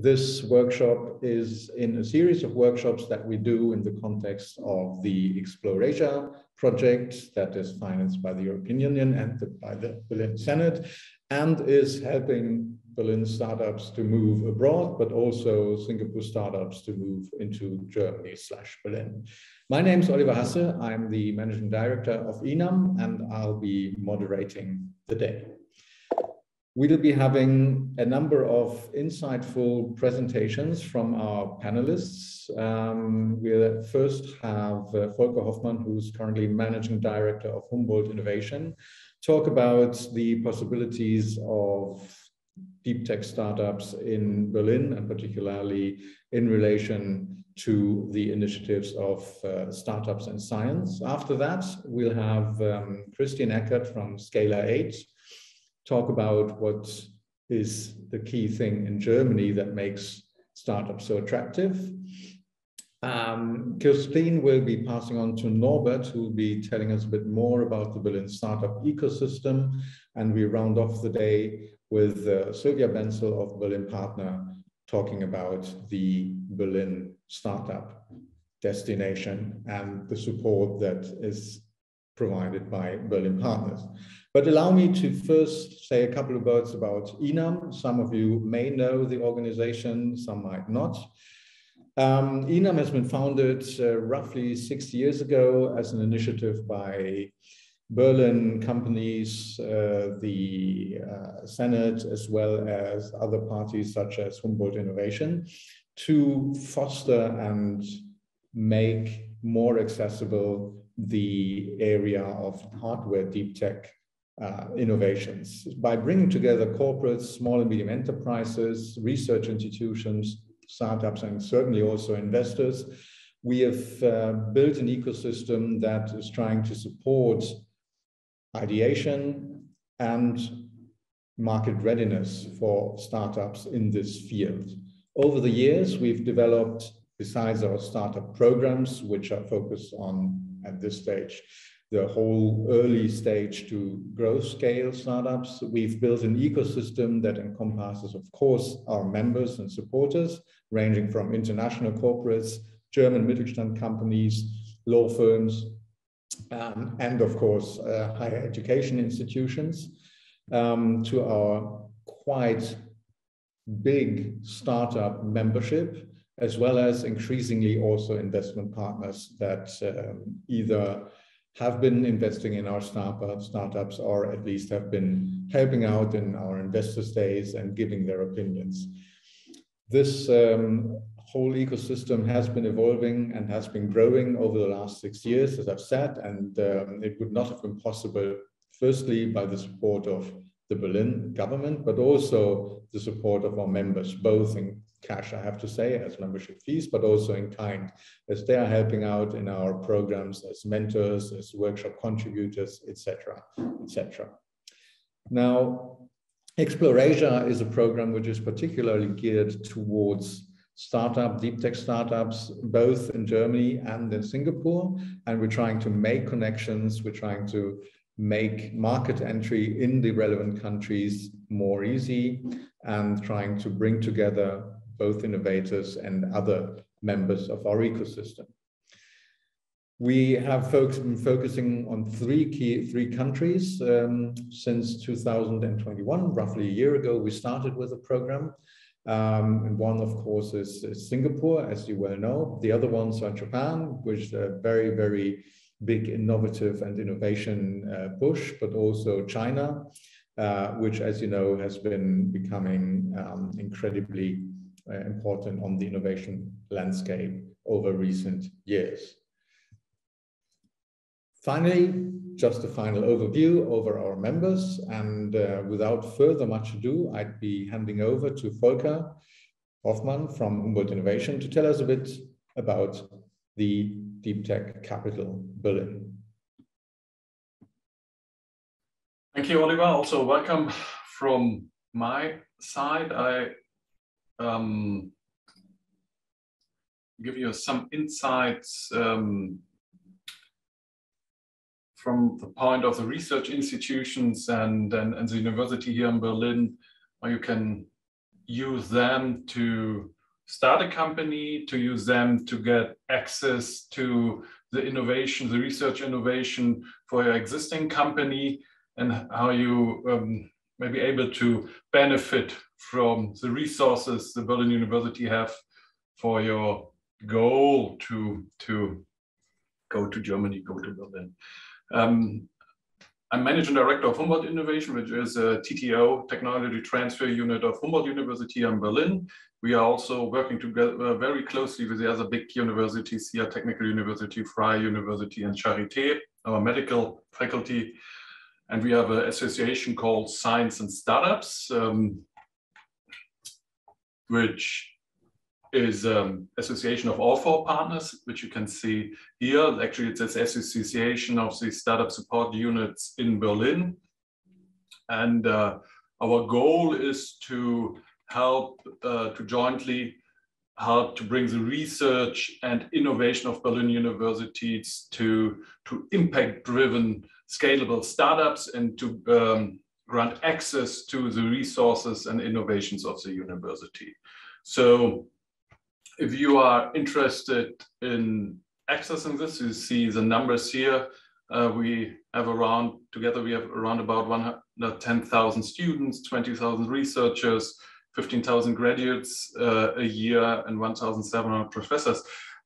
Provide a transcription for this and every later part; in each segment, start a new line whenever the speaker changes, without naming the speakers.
This workshop is in a series of workshops that we do in the context of the ExplorAsia project that is financed by the European Union and by the Berlin Senate, and is helping Berlin startups to move abroad, but also Singapore startups to move into Germany/Berlin. My name is Oliver Hasse. I'm the Managing Director of INAM, and I'll be moderating the day. We'll be having a number of insightful presentations from our panelists. We'll first have Volker Hoffman, who's currently Managing Director of Humboldt-Innovation, talk about the possibilities of deep tech startups in Berlin, and particularly in relation to the initiatives of startups and science. After that, we'll have Kristin Eckert from Scalar 8 talk about what is the key thing in Germany that makes startups so attractive. Kristin will be passing on to Norbert, who will be telling us a bit more about the Berlin startup ecosystem. And we round off the day with Silvia Bensel of Berlin Partner talking about the Berlin startup destination and the support that is provided by Berlin Partners. But allow me to first say a couple of words about INAM. Some of you may know the organization, some might not. INAM has been founded roughly 6 years ago as an initiative by Berlin companies, the Senate, as well as other parties such as Humboldt-Innovation, to foster and make more accessible the area of hardware deep tech innovations by bringing together corporates, small and medium enterprises, research institutions, startups, and certainly also investors. We have built an ecosystem that is trying to support ideation and market readiness for startups in this field. Over the years, we've developed, besides our startup programs, which are focused on, at this stage, the whole early stage to growth scale startups. We've built an ecosystem that encompasses, of course, our members and supporters, ranging from international corporates, German Mittelstand companies, law firms, and of course, higher education institutions, to our quite big startup membership, as well as increasingly also investment partners that either have been investing in our startups or at least have been helping out in our investors' days and giving their opinions. This whole ecosystem has been evolving and has been growing over the last 6 years, as I've said, and it would not have been possible, firstly, by the support of the Berlin government, but also the support of our members, both in cash, I have to say, as membership fees, but also in kind, as they are helping out in our programs as mentors, as workshop contributors, etc., etc. Now, ExplorAsia is a program which is particularly geared towards deep tech startups, both in Germany and in Singapore. And we're trying to make connections, we're trying to make market entry in the relevant countries more easy, and trying to bring together both innovators and other members of our ecosystem. We have been focusing on three countries since 2021. Roughly a year ago, we started with a program. And one, of course, is Singapore, as you well know. The other ones are Japan, which is a very, very big innovative and innovation push, but also China, which, as you know, has been becoming incredibly important on the innovation landscape over recent years. Finally, just a final overview over our members, and without further much ado, I'd be handing over to Volker Hoffman from Humboldt-Innovation to tell us a bit about the Deep Tech capital, Berlin.
Thank you, Oliver. Also welcome from my side. I give you some insights from the point of the research institutions and the university here in Berlin, where you can use them to start a company, to use them to get access to the innovation, the research innovation for your existing company, and how you may be able to benefit from the resources the Berlin University have for your goal to go to Germany, go to Berlin. I'm Managing Director of Humboldt-Innovation, which is a TTO, Technology Transfer Unit of Humboldt University in Berlin. We are also working together very closely with the other big universities here, Technical University, Freie University, and Charité, our medical faculty. And we have an association called Science and Startups, which is an association of all 4 partners, which you can see here. Actually, it's an association of the startup support units in Berlin. And our goal is to help, to jointly help to bring the research and innovation of Berlin universities to impact-driven, scalable startups, and to grant access to the resources and innovations of the university. So if you are interested in accessing this, you see the numbers here. We have around, together we have around about 110,000 students, 20,000 researchers, 15,000 graduates a year, and 1,700 professors.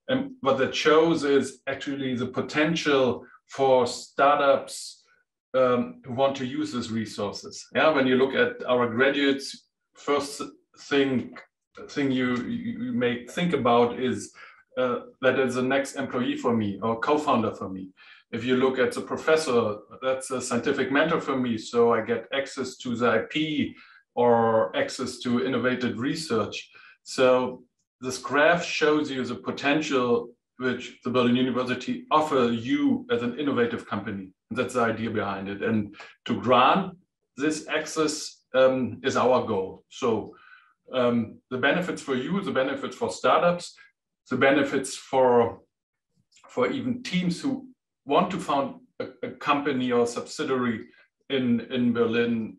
And what that shows is actually the potential for startups who want to use these resources. Yeah, when you look at our graduates, first thing you may think about is that is the next employee for me or co-founder for me. If you look at the professor, that's a scientific mentor for me, so I get access to the IP or access to innovative research. So this graph shows you the potential which the Berlin University offer you as an innovative company. And that's the idea behind it. And to grant this access is our goal. So the benefits for you, the benefits for startups, the benefits for even teams who want to found a company or subsidiary in Berlin,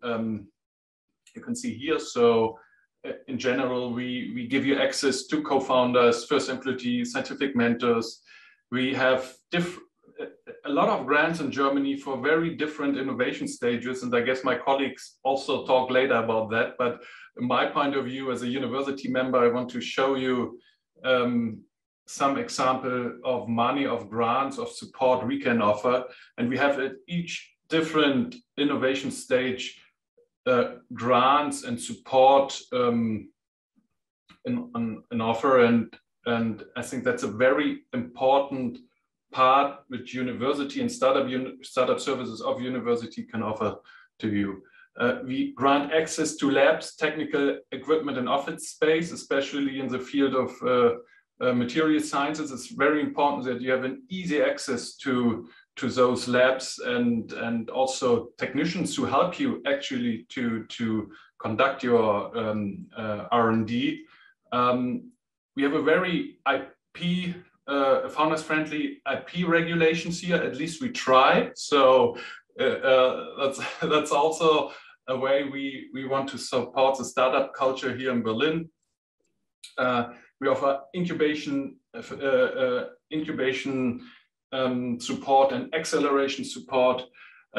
you can see here. So in general, we give you access to co-founders, first employees, scientific mentors. We have a lot of grants in Germany for very different innovation stages. And I guess my colleagues also talk later about that. But in my point of view, as a university member, I want to show you some example of money, of grants, of support we can offer. And we have at each different innovation stage grants and support in offer. And I think that's a very important part which university and startup services of university can offer to you. We grant access to labs, technical equipment, and office space, especially in the field of material sciences. It's very important that you have an easy access to those labs and also technicians to help you actually to conduct your R&D. We have a very IP, founders-friendly IP regulations here. At least we try. So that's also a way we want to support the startup culture here in Berlin. We offer incubation support and acceleration support.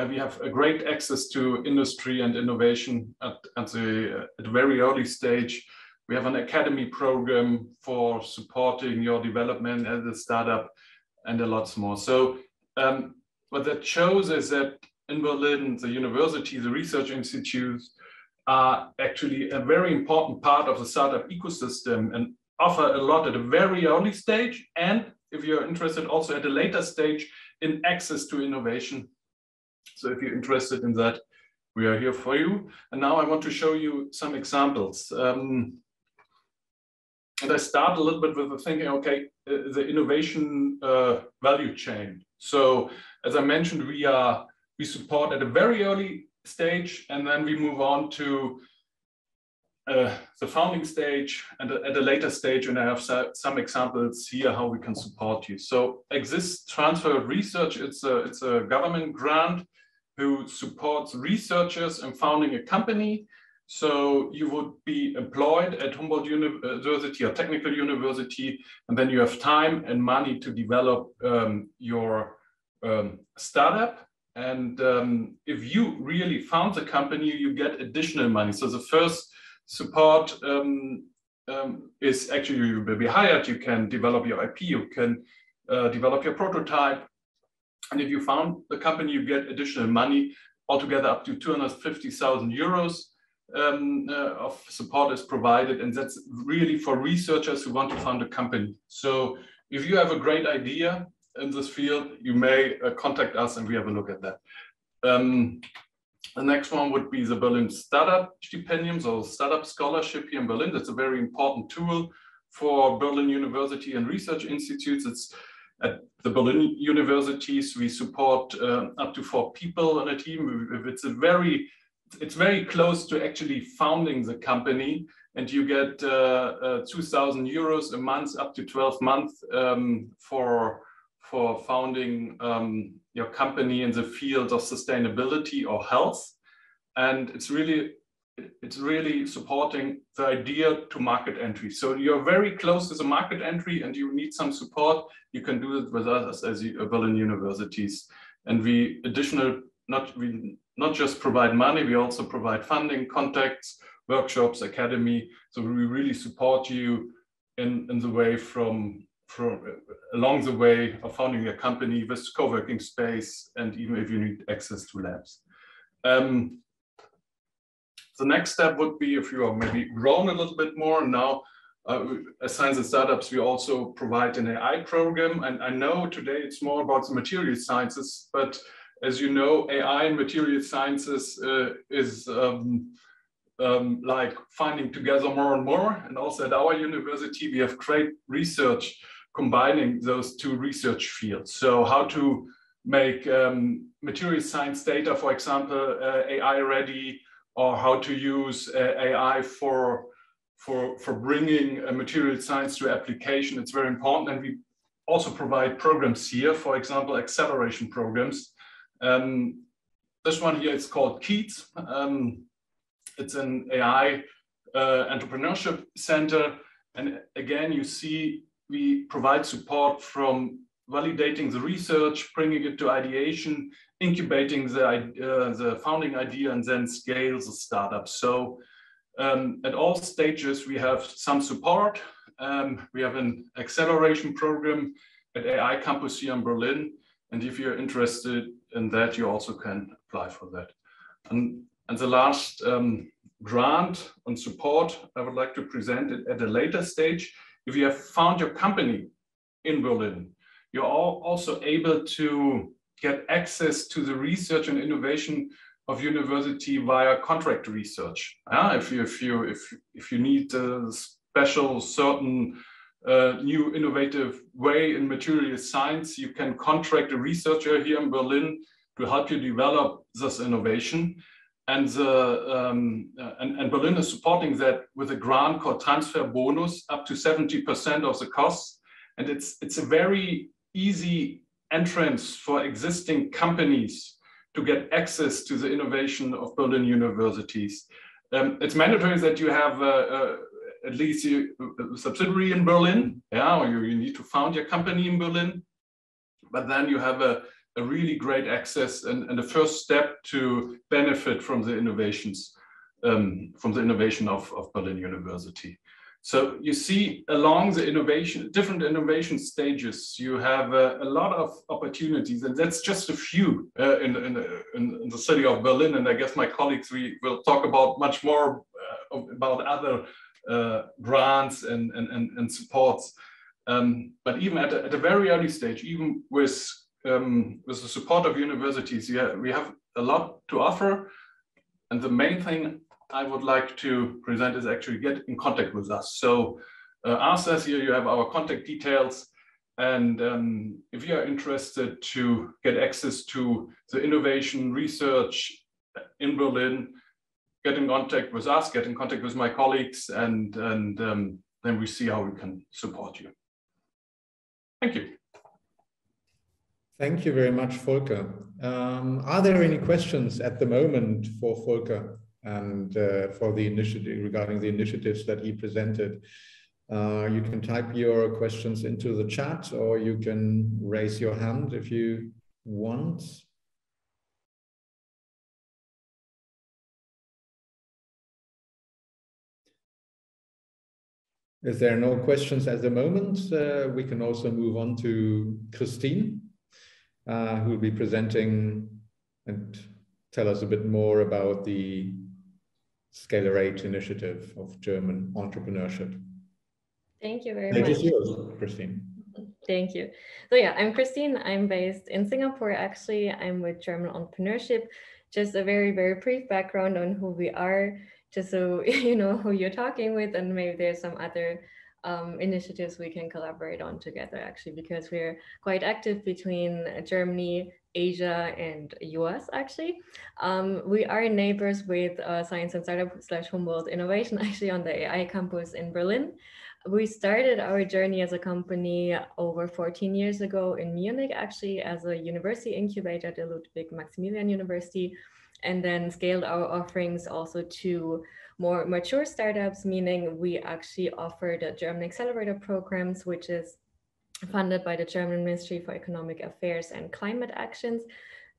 We have a great access to industry and innovation at a very early stage. We have an academy program for supporting your development as a startup and a lot more. So what that shows is that in Berlin, the university, the research institutes are actually a very important part of the startup ecosystem and offer a lot at a very early stage, and if you're interested also at a later stage in access to innovation. So if you're interested in that, we are here for you. And now I want to show you some examples. And I start a little bit with the thinking, okay, the innovation value chain. So as I mentioned, we support at a very early stage, and then we move on to the founding stage and at a later stage, and I have some examples here how we can support you. So Exist Transfer of Research, it's a government grant who supports researchers in founding a company. So you would be employed at Humboldt University or Technical University, and then you have time and money to develop your startup. And if you really found the company, you get additional money. So the first support is actually you will be hired, you can develop your IP, you can develop your prototype. And if you found the company, you get additional money, altogether up to 250,000 euros of support is provided. And that's really for researchers who want to found a company. So if you have a great idea in this field, you may contact us and we have a look at that. The next one would be the Berlin Startup Stipendium, or Startup Scholarship here in Berlin. That's a very important tool for Berlin University and research institutes. It's at the Berlin universities, we support up to 4 people on a team. It's very close to actually founding the company, and you get 2,000 euros a month up to 12 months for founding your company in the field of sustainability or health. And it's really supporting the idea to market entry. So you're very close to the market entry and you need some support. You can do it with us as Berlin universities. And we not just provide money, we also provide funding, contacts, workshops, academy. So we really support you in the way along the way of founding your company with co-working space, and even if you need access to labs. The next step would be if you are maybe grown a little bit more. Now, as Science and Startups, we also provide an AI program. And I know today it's more about the material sciences, but as you know, AI and material sciences is like finding together more and more. And also at our university, we have great research combining those 2 research fields. So how to make material science data, for example, AI ready, or how to use AI for bringing material science to application. It's very important. And we also provide programs here, for example, acceleration programs. This one here is called KEETS. It's an AI Entrepreneurship Center. And again, you see, we provide support from validating the research, bringing it to ideation, incubating the founding idea, and then scale the startup. So at all stages, we have some support. We have an acceleration program at AI Campus here in Berlin. And if you're interested in that, you also can apply for that. And the last grant and support I would like to present it at a later stage. If you have found your company in Berlin, you're also able to get access to the research and innovation of university via contract research. If you need a special certain new innovative way in material science, you can contract a researcher here in Berlin to help you develop this innovation. And Berlin is supporting that with a grant called Transfer Bonus, up to 70% of the costs. And it's a very easy entrance for existing companies to get access to the innovation of Berlin universities. It's mandatory that you have at least a subsidiary in Berlin, or you need to found your company in Berlin, but then you have a really great access and the first step to benefit from the innovations, from the innovation of Berlin University. So you see along the different innovation stages, you have a lot of opportunities, and that's just a few in the city of Berlin. And I guess my colleagues, we will talk about much more about other grants and supports. But even at a very early stage, even with the support of universities, we have a lot to offer. And the main thing I would like to present is actually get in contact with us. So ask us here, you have our contact details. And if you are interested to get access to the innovation research in Berlin, get in contact with us, get in contact with my colleagues, and then we see how we can support you. Thank you.
Thank you very much, Volker. Are there any questions at the moment for Volker? and for the initiative, regarding the initiatives that he presented. You can type your questions into the chat, or you can raise your hand if you want. If there are no questions at the moment, we can also move on to Kristin, who will be presenting and tell us a bit more about the Scalarate initiative of German entrepreneurship.
Thank you very much.
Thank you, Kristin.
Thank you. So yeah, I'm Kristin. I'm based in Singapore, actually. I'm with German Entrepreneurship. Just a very, very brief background on who we are, just so you know who you're talking with, and maybe there's some other initiatives we can collaborate on together, actually, because we're quite active between Germany, Asia, and US, actually. We are neighbors with Science and Startup / Humboldt-Innovation, actually, on the AI campus in Berlin. We started our journey as a company over 14 years ago in Munich, actually, as a university incubator at the Ludwig Maximilian University, and then scaled our offerings also to more mature startups, meaning we actually offer the German accelerator programs, which is funded by the German Ministry for Economic Affairs and Climate Actions,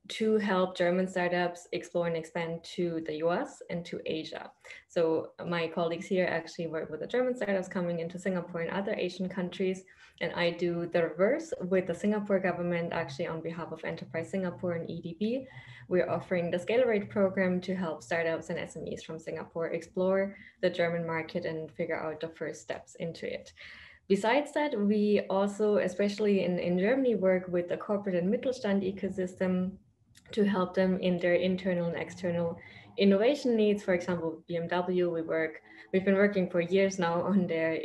to help German startups explore and expand to the US and to Asia. So my colleagues here actually work with the German startups coming into Singapore and other Asian countries. And I do the reverse with the Singapore government, actually on behalf of Enterprise Singapore and EDB. We're offering the Scalarate program to help startups and SMEs from Singapore explore the German market and figure out the first steps into it. Besides that, we also, especially in Germany, work with the corporate and Mittelstand ecosystem to help them in their internal and external innovation needs. For example, BMW, we've been working for years now on their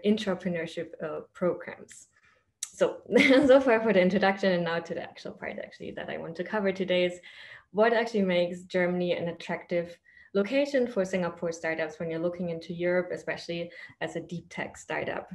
entrepreneurship programs. So, so far for the introduction, and now to the actual part actually that I want to cover today is what actually makes Germany an attractive location for Singapore startups when you're looking into Europe, especially as a deep tech startup.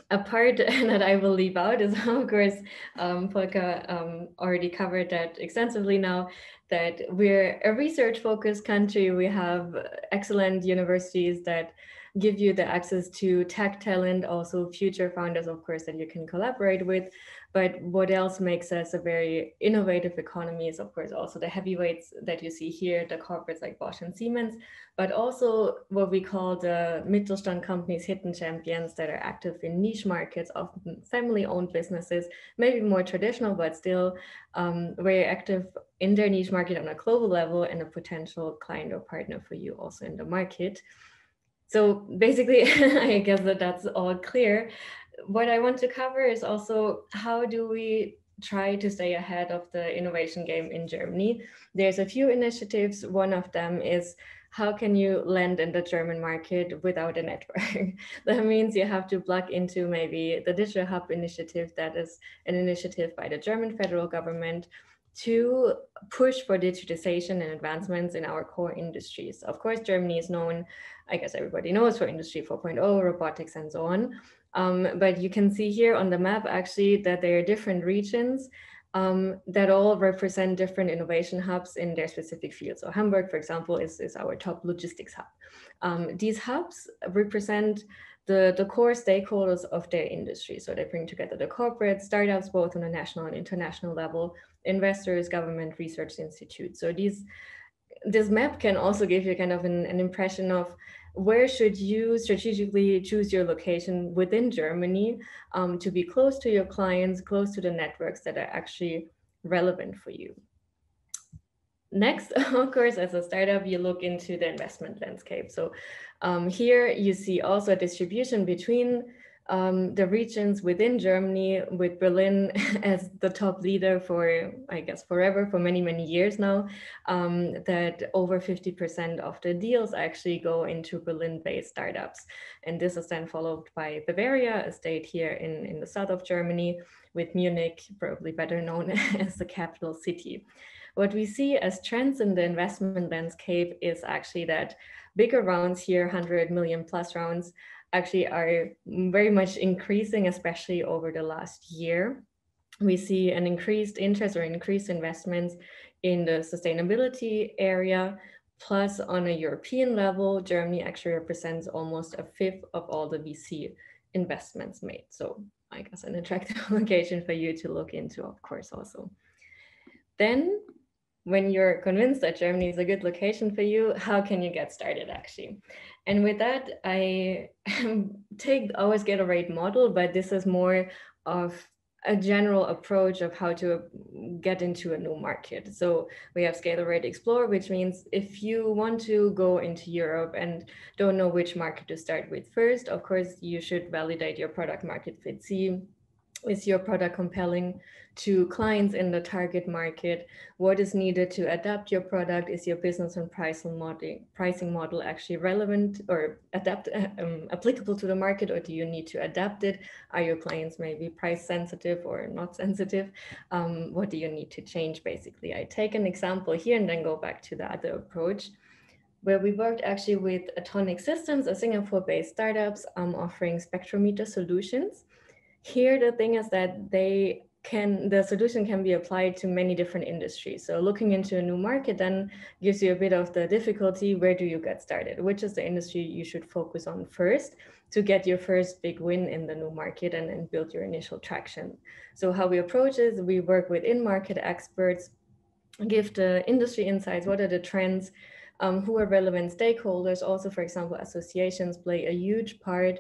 A part that I will leave out is, of course, Volker already covered that extensively now, that we're a research-focused country. We have excellent universities that give you the access to tech talent, also future founders, of course, that you can collaborate with. But what else makes us a very innovative economy is, of course, also the heavyweights that you see here, the corporates like Bosch and Siemens, but also what we call the Mittelstand companies, hidden champions that are active in niche markets, often family-owned businesses, maybe more traditional, but still very active in their niche market on a global level and a potential client or partner for you also in the market. So basically, I guess that's all clear. What I want to cover is also how do we try to stay ahead of the innovation game in Germany. There's a few initiatives. One of them is how can you land in the German market without a network? That means you have to plug into maybe the Digital Hub initiative, that is an initiative by the German federal government to push for digitization and advancements in our core industries. Of course, Germany is known, I guess everybody knows, for Industry 4.0, robotics, and so on. But you can see here on the map, actually, that there are different regions that all represent different innovation hubs in their specific field. So Hamburg, for example, is our top logistics hub. These hubs represent the core stakeholders of their industry. So they bring together the corporate startups, both on a national and international level, investors, government, research institutes. So this map can also give you kind of an impression of where should you strategically choose your location within Germany to be close to your clients, close to the networks that are actually relevant for you. Next, of course, as a startup, you look into the investment landscape. So here you see also a distribution between the regions within Germany, with Berlin as the top leader for, I guess, forever, for many, many years now, that over 50% of the deals actually go into Berlin-based startups. And this is then followed by Bavaria, a state here in the south of Germany, with Munich, probably better known as the capital city. What we see as trends in the investment landscape is actually that bigger rounds here, 100 million plus rounds, actually are very much increasing, especially over the last year. We see an increased interest or increased investments in the sustainability area, Plus, on a European level, Germany actually represents almost a fifth of all the VC investments made. So I guess an attractive location for you to look into, of course, also. Then, when you're convinced that Germany is a good location for you, how can you get started actually? And with that, I always get a rate model, but this is more of a general approach of how to get into a new market. So we have Scale Rate Explore, which means if you want to go into Europe and don't know which market to start with first, of course, you should validate your product market fit. See, is your product compelling to clients in the target market? What is needed to adapt your product? Is your business and pricing model actually relevant or applicable to the market, or do you need to adapt it? Are your clients maybe price sensitive or not sensitive? What do you need to change, basically? I take an example here and then go back to the other approach, where we worked actually with Atomic Systems, a Singapore-based startups offering spectrometer solutions. Here, the thing is that the solution can be applied to many different industries. So looking into a new market then gives you a bit of the difficulty. Where do you get started? Which is the industry you should focus on first to get your first big win in the new market and build your initial traction? So how we approach is we work with in-market experts, give the industry insights, what are the trends, who are relevant stakeholders. Also, for example, associations play a huge part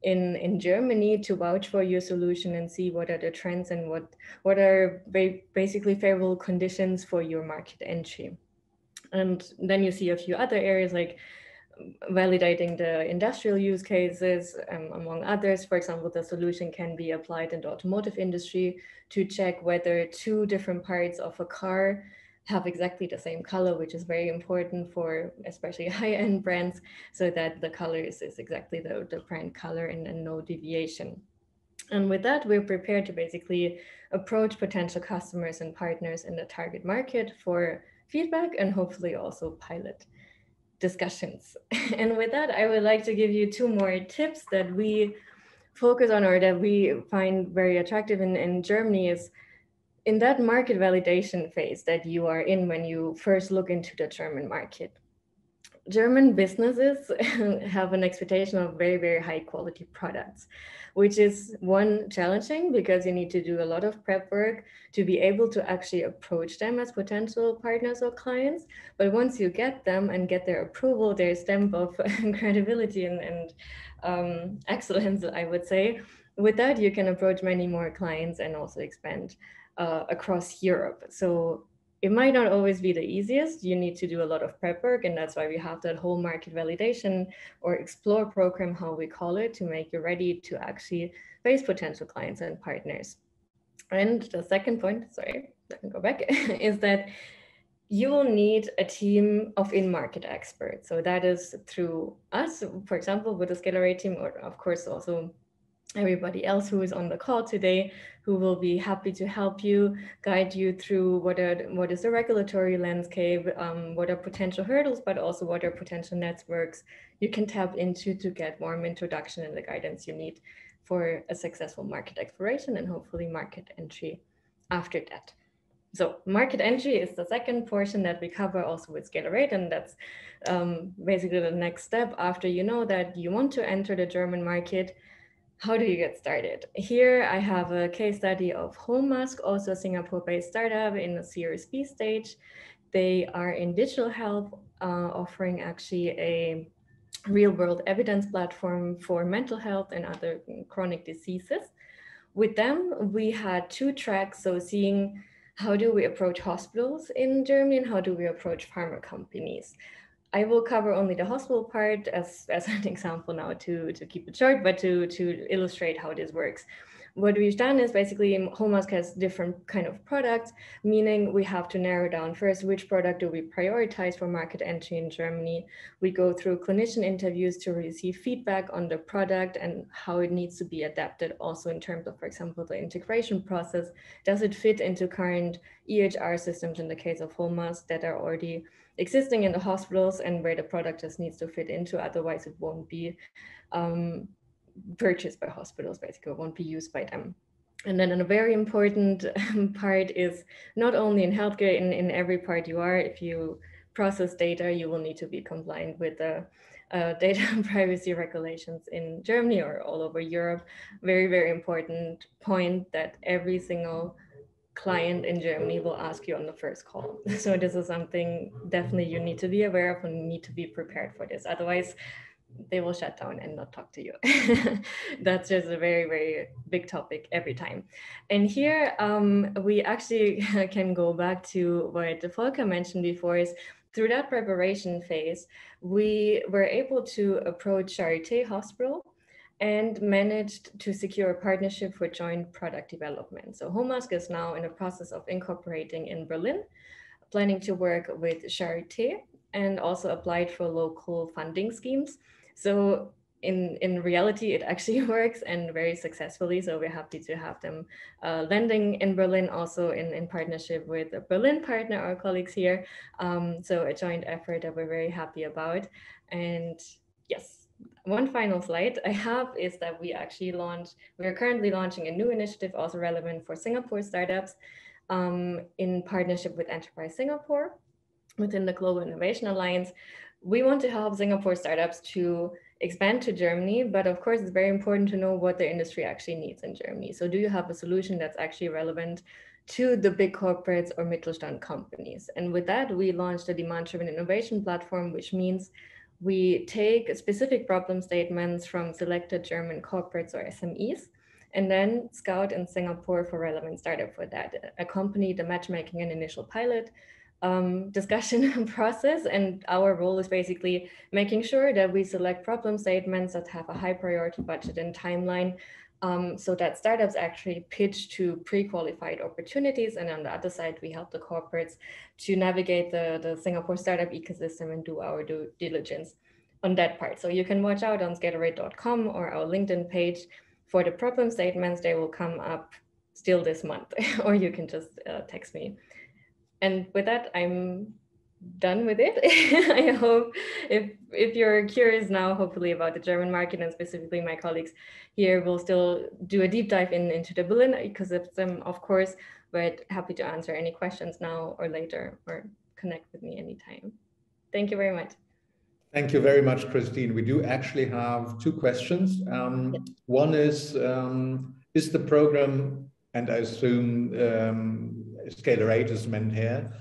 in Germany to vouch for your solution and see what are the trends and what are basically favorable conditions for your market entry. And then you see a few other areas like validating the industrial use cases, among others. For example, the solution can be applied in the automotive industry to check whether two different parts of a car have exactly the same color, which is very important for especially high-end brands, so that the color is exactly the brand color and no deviation. And with that, we're prepared to basically approach potential customers and partners in the target market for feedback and hopefully also pilot discussions. And with that, I would like to give you two more tips that we focus on or that we find very attractive in Germany. Is in that market validation phase that you are in when you first look into the German market. German businesses have an expectation of very, very high quality products, which is one challenging because you need to do a lot of prep work to be able to actually approach them as potential partners or clients. But once you get them and get their approval, their stamp of credibility and excellence, I would say. With that, you can approach many more clients and also expand across Europe. So it might not always be the easiest. You need to do a lot of prep work, and that's why we have that whole market validation or explore program, how we call it, to make you ready to actually face potential clients and partners. And the second point, sorry, let me go back, is that you will need a team of in-market experts. So that is through us, for example, with the Scale Rate team, or of course also everybody else who is on the call today, who will be happy to help you, guide you through what is the regulatory landscape, what are potential hurdles, but also what are potential networks you can tap into to get warm introduction and the guidance you need for a successful market exploration and hopefully market entry after that. So market entry is the second portion that we cover also with Scale Rate, and that's basically the next step after you know that you want to enter the German market. How do you get started? Here I have a case study of Hallmask, also a Singapore-based startup in the Series B stage. They are in digital health, offering actually a real-world evidence platform for mental health and other chronic diseases. With them, we had two tracks, so seeing how do we approach hospitals in Germany and how do we approach pharma companies. I will cover only the hospital part as an example now to keep it short, but to illustrate how this works. What we've done is basically Hallmask has different kind of products, meaning we have to narrow down first which product do we prioritize for market entry in Germany. We go through clinician interviews to receive feedback on the product and how it needs to be adapted also in terms of, for example, the integration process. Does it fit into current EHR systems in the case of Hallmask that are already existing in the hospitals and where the product just needs to fit into, otherwise it won't be purchased by hospitals, basically, it won't be used by them. And then a very important part is not only in healthcare, in every part you are, if you process data, you will need to be compliant with the data privacy regulations in Germany or all over Europe. Very, very important point that every single client in Germany will ask you on the first call. So this is something definitely you need to be aware of and need to be prepared for this. Otherwise, they will shut down and not talk to you. That's just a very, very big topic every time. And here we actually can go back to what Volker mentioned before is through that preparation phase, we were able to approach Charité Hospital and managed to secure a partnership for joint product development. So HOMASK is now in the process of incorporating in Berlin, planning to work with Charité and also applied for local funding schemes. So in reality, it actually works and very successfully. So we're happy to have them landing in Berlin, also in partnership with a Berlin partner, our colleagues here. So a joint effort that we're very happy about. And yes, one final slide I have is that we are currently launching a new initiative also relevant for Singapore startups in partnership with Enterprise Singapore within the Global Innovation Alliance. We want to help Singapore startups to expand to Germany, but of course it's very important to know what the industry actually needs in Germany. So do you have a solution that's actually relevant to the big corporates or Mittelstand companies? And with that, we launched a demand-driven innovation platform, which means we take specific problem statements from selected German corporates or SMEs, and then scout in Singapore for relevant startup for that, accompany the matchmaking and initial pilot discussion process. And our role is basically making sure that we select problem statements that have a high priority budget and timeline, so that startups actually pitch to pre-qualified opportunities. And on the other side, we help the corporates to navigate the Singapore startup ecosystem and do our due diligence on that part. So you can watch out on Scalary.com or our LinkedIn page for the problem statements. They will come up still this month, or you can just text me. And with that, I'm done with it. I hope if you're curious now, hopefully about the German market, and specifically my colleagues here will still do a deep dive into the Berlin ecosystem, of course, but happy to answer any questions now or later, or connect with me anytime. Thank you very much.
Thank you very much, Kristin. We do actually have two questions. One is the program, and I assume Scalar 8 is meant here,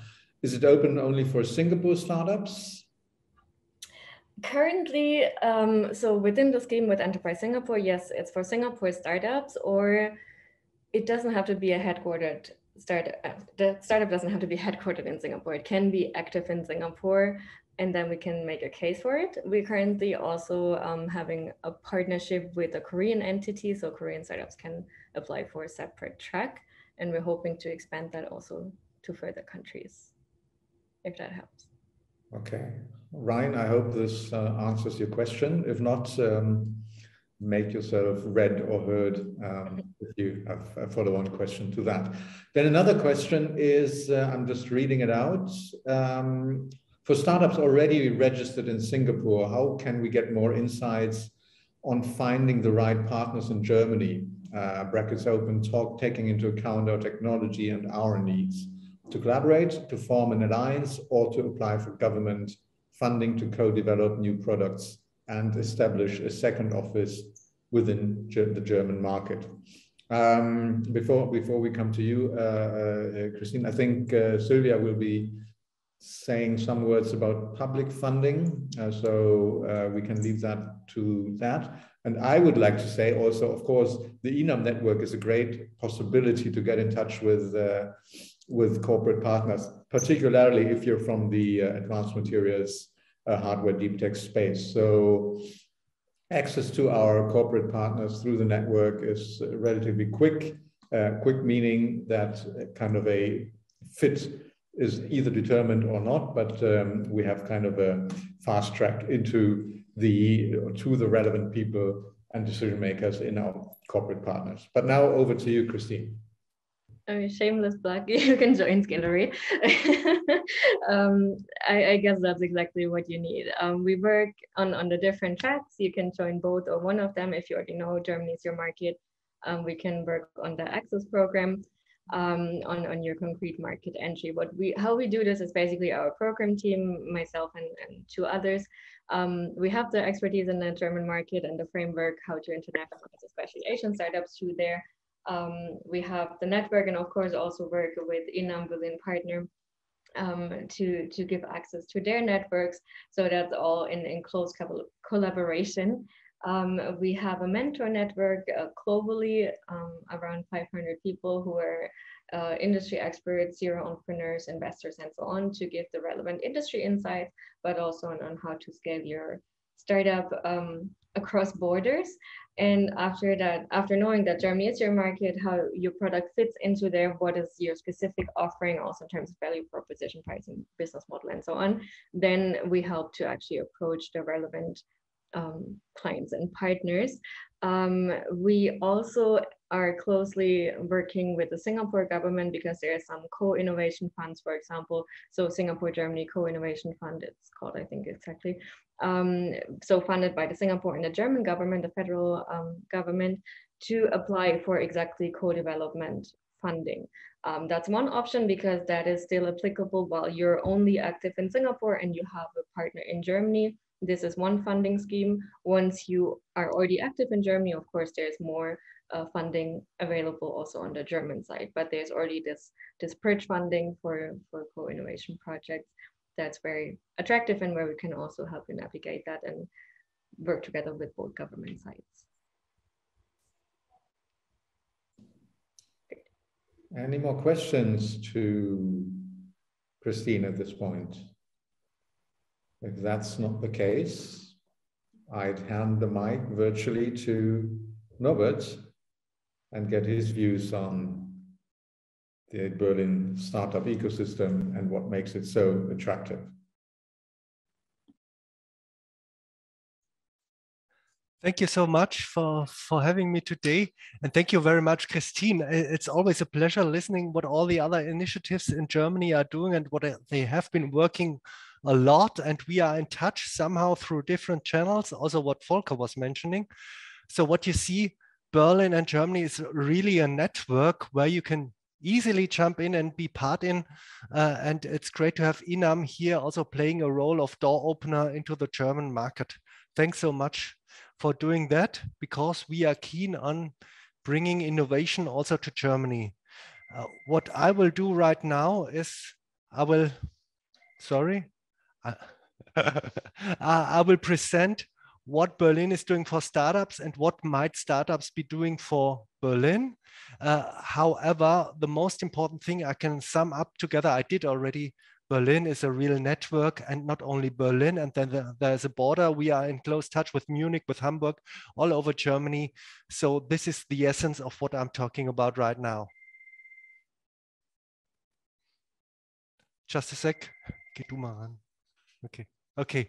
is it open only for Singapore startups?
Currently, so within the scheme with Enterprise Singapore, yes, it's for Singapore startups, or it doesn't have to be a headquartered startup. The startup doesn't have to be headquartered in Singapore. It can be active in Singapore, and then we can make a case for it. We're currently also having a partnership with a Korean entity, so Korean startups can apply for a separate track, and we're hoping to expand that also to further countries, if that helps.
Okay, Ryan, I hope this answers your question. If not, make yourself read or heard if you have a follow-on question to that. Then another question is, I'm just reading it out. For startups already registered in Singapore, how can we get more insights on finding the right partners in Germany? Brackets open, taking into account our technology and our needs, to collaborate, to form an alliance, or to apply for government funding to co-develop new products and establish a second office within the German market. Before we come to you, Kristin, I think Silvia will be saying some words about public funding, so we can leave that to that. And I would like to say also, of course, the INAM network is a great possibility to get in touch with corporate partners, particularly if you're from the advanced materials, hardware deep tech space. So access to our corporate partners through the network is relatively quick. Quick meaning that kind of a fit is either determined or not, but we have kind of a fast track to the relevant people and decision makers in our corporate partners. But now over to you, Kristin.
Shameless plug, you can join Scalary. I guess that's exactly what you need. We work on the different tracks. You can join both or one of them if you already know Germany is your market. We can work on the Access program. on your concrete market entry. How we do this is basically our program team, myself and two others. We have the expertise in the German market and the framework how to internationalize, especially Asian startups through there. We have the network and of course also work with INAM Berlin partner to give access to their networks. So that's all in close collaboration. We have a mentor network globally, around 500 people who are industry experts, serial entrepreneurs, investors, and so on, to give the relevant industry insights, but also on how to scale your startup across borders. And after that, after knowing that Germany is your market, how your product fits into there, what is your specific offering, also in terms of value proposition, pricing, business model, and so on, then we help to actually approach the relevant clients and partners. We also are closely working with the Singapore government because there are some co-innovation funds, for example. So Singapore, Germany co-innovation fund, it's called, I think exactly. So funded by the Singapore and the German government, the federal government, to apply for exactly co-development funding. That's one option because that is still applicable while you're only active in Singapore and you have a partner in Germany. This is one funding scheme. Once you are already active in Germany, of course, there's more funding available also on the German side, but there's already this bridge funding for co-innovation projects that's very attractive and where we can also help you navigate that and work together with both government sides.
Any more questions to Kristin at this point? If that's not the case, I'd hand the mic virtually to Norbert and get his views on the Berlin startup ecosystem and what makes it so attractive.
Thank you so much for having me today. And thank you very much, Kristin. It's always a pleasure listening what all the other initiatives in Germany are doing and what they have been working a lot. And we are in touch somehow through different channels, also what Volker was mentioning. So what you see, Berlin and Germany is really a network where you can easily jump in and be part in. And it's great to have INAM here also playing a role of door opener into the German market. Thanks so much for doing that, because we are keen on bringing innovation also to Germany. What I will do right now is I will present what Berlin is doing for startups and what might startups be doing for Berlin. However, the most important thing I can sum up together, I did already. Berlin is a real network, and not only Berlin, and then there's a border. We are in close touch with Munich, with Hamburg, all over Germany. So this is the essence of what I'm talking about right now. Just a sec. Geh du mal ran. Okay.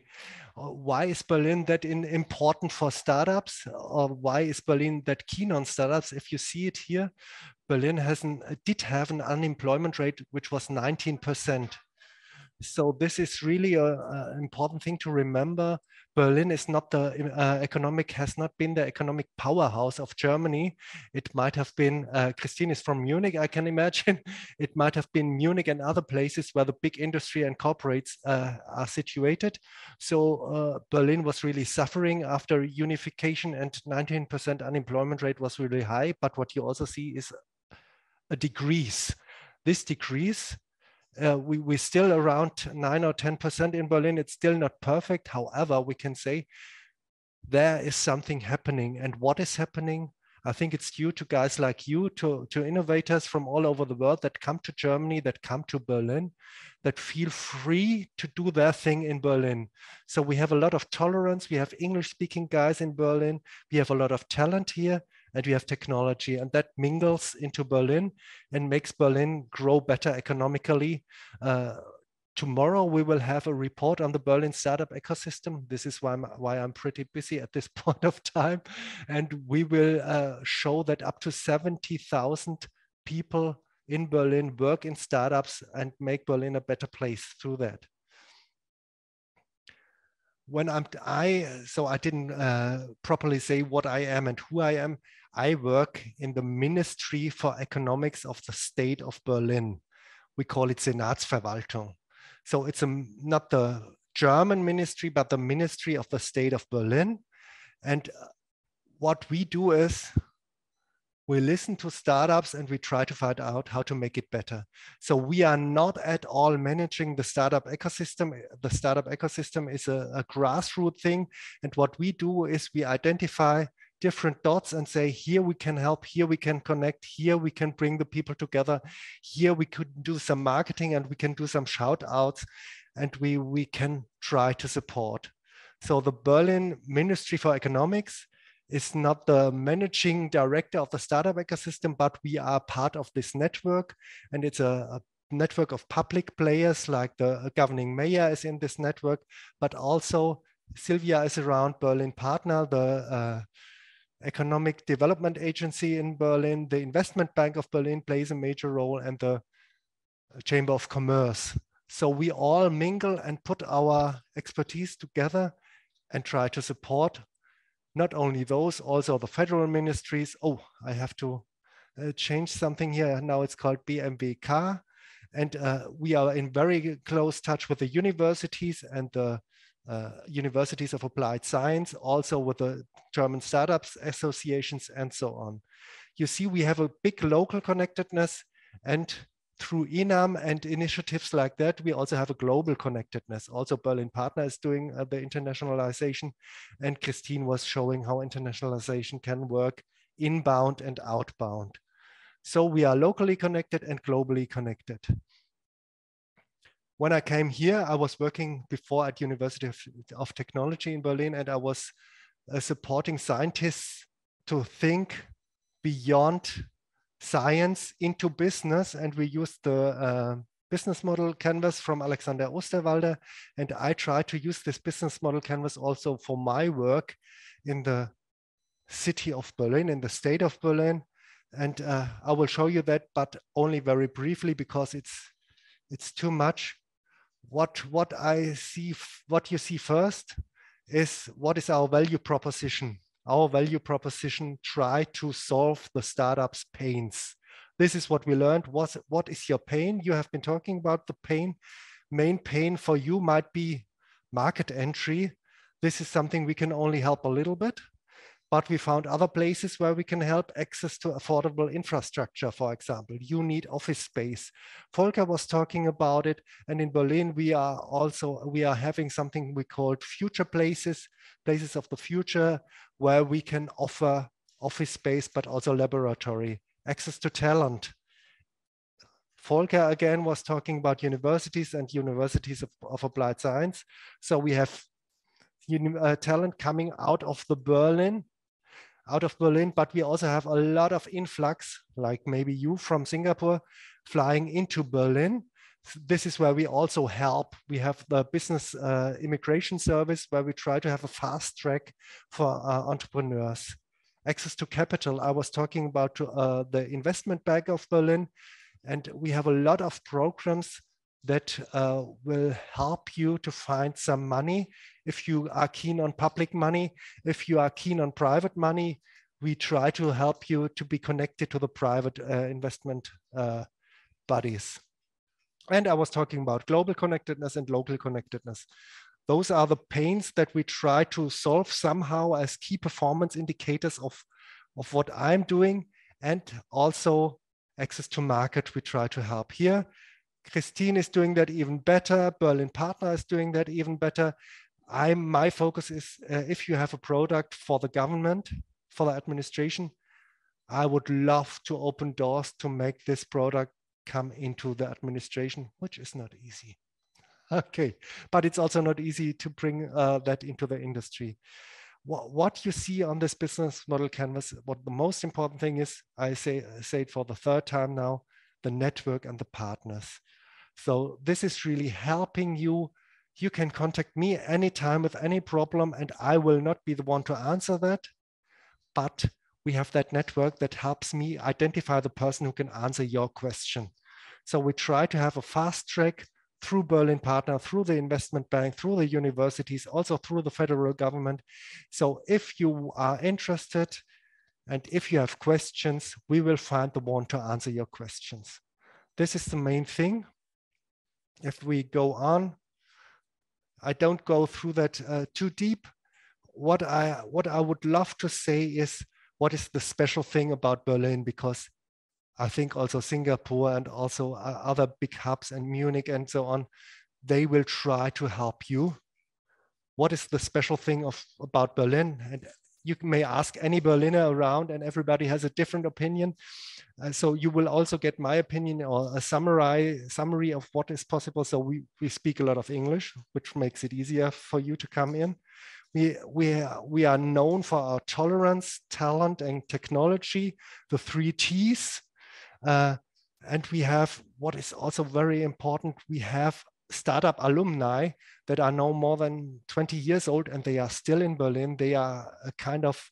Why is Berlin that important for startups? Or why is Berlin that keen on startups? If you see it here, Berlin did have an unemployment rate which was 19%. So this is really an important thing to remember. Berlin is not has not been the economic powerhouse of Germany. It might have been, Kristin is from Munich, I can imagine. It might have been Munich and other places where the big industry and corporates are situated. So Berlin was really suffering after unification, and 19% unemployment rate was really high. But what you also see is a decrease. This decrease, we're still around 9 or 10% in Berlin. It's still not perfect. However, we can say there is something happening. And what is happening? I think it's due to guys like you, to innovators from all over the world that come to Germany, that come to Berlin, that feel free to do their thing in Berlin. So we have a lot of tolerance. We have English-speaking guys in Berlin. We have a lot of talent here, and we have technology, and that mingles into Berlin and makes Berlin grow better economically. Tomorrow we will have a report on the Berlin startup ecosystem. This is why I'm pretty busy at this point of time. And we will show that up to 70,000 people in Berlin work in startups and make Berlin a better place through that. When I didn't properly say what I am and who I am. I work in the Ministry for Economics of the state of Berlin. We call it Senatsverwaltung. So it's not the German ministry, but the Ministry of the state of Berlin. And what we do is we listen to startups and we try to find out how to make it better. So we are not at all managing the startup ecosystem. The startup ecosystem is a grassroots thing. And what we do is we identify different dots and say, here we can help, here we can connect, here we can bring the people together, here we could do some marketing and we can do some shout outs and we can try to support. So the Berlin Ministry for Economics is not the managing director of the startup ecosystem, but we are part of this network. And it's a network of public players, like the governing mayor is in this network, but also Silvia is around, Berlin Partner, the Economic Development Agency in Berlin, the Investment Bank of Berlin plays a major role, and the Chamber of Commerce. So we all mingle and put our expertise together and try to support not only those, also the federal ministries. Oh, I have to change something here. Now it's called BMWK. And we are in very close touch with the universities and the universities of applied science, also with the German startups associations and so on. You see, we have a big local connectedness, and through INAM and initiatives like that, we also have a global connectedness. Also, Berlin Partner is doing the internationalization, and Kristin was showing how internationalization can work inbound and outbound. So we are locally connected and globally connected. When I came here, I was working before at University of Technology in Berlin, and I was supporting scientists to think beyond science into business, and we used the business model canvas from Alexander Osterwalder, and I try to use this business model canvas also for my work in the city of Berlin, in the state of Berlin, and I will show you that, but only very briefly because it's too much. What you see first is what is our value proposition. Our value proposition try to solve the startup's pains. This is what we learned. What is your pain? You have been talking about the pain. Main pain for you might be market entry. This is something we can only help a little bit, but we found other places where we can help. Access to affordable infrastructure, for example. You need office space. Volker was talking about it. And in Berlin, we are having something we called future places, places of the future, where we can offer office space, but also laboratory, access to talent. Volker again was talking about universities and universities of applied science. So we have talent coming out of Berlin, but we also have a lot of influx, like maybe you from Singapore flying into Berlin. This is where we also help. We have the business immigration service where we try to have a fast track for entrepreneurs. Access to capital. I was talking about the Investment Bank of Berlin, and we have a lot of programs that will help you to find some money. If you are keen on public money, if you are keen on private money, we try to help you to be connected to the private investment bodies. And I was talking about global connectedness and local connectedness. Those are the pains that we try to solve somehow as key performance indicators of what I'm doing, and also access to market we try to help here. Kristin is doing that even better. Berlin Partner is doing that even better. My focus is if you have a product for the government, for the administration, I would love to open doors to make this product come into the administration, which is not easy. Okay, but it's also not easy to bring that into the industry. What you see on this business model canvas, what the most important thing is, I say it for the third time now, the network and the partners. So this is really helping you. You can contact me anytime with any problem, and I will not be the one to answer that, but we have that network that helps me identify the person who can answer your question. So we try to have a fast track through Berlin Partner, through the investment bank, through the universities, also through the federal government. So if you are interested, And if you have questions, we will find the one to answer your questions. This is the main thing. If we go on, I don't go through that too deep. What I would love to say is, what is the special thing about Berlin? Because I think also Singapore and also other big hubs and Munich and so on, they will try to help you. What is the special thing about Berlin? And you may ask any Berliner around and everybody has a different opinion. So you will also get my opinion or a summary of what is possible. So we speak a lot of English, which makes it easier for you to come in. We are known for our tolerance, talent, and technology, the 3 T's. And we have, what is also very important, we have startup alumni that are now more than 20 years old and they are still in Berlin. They are a kind of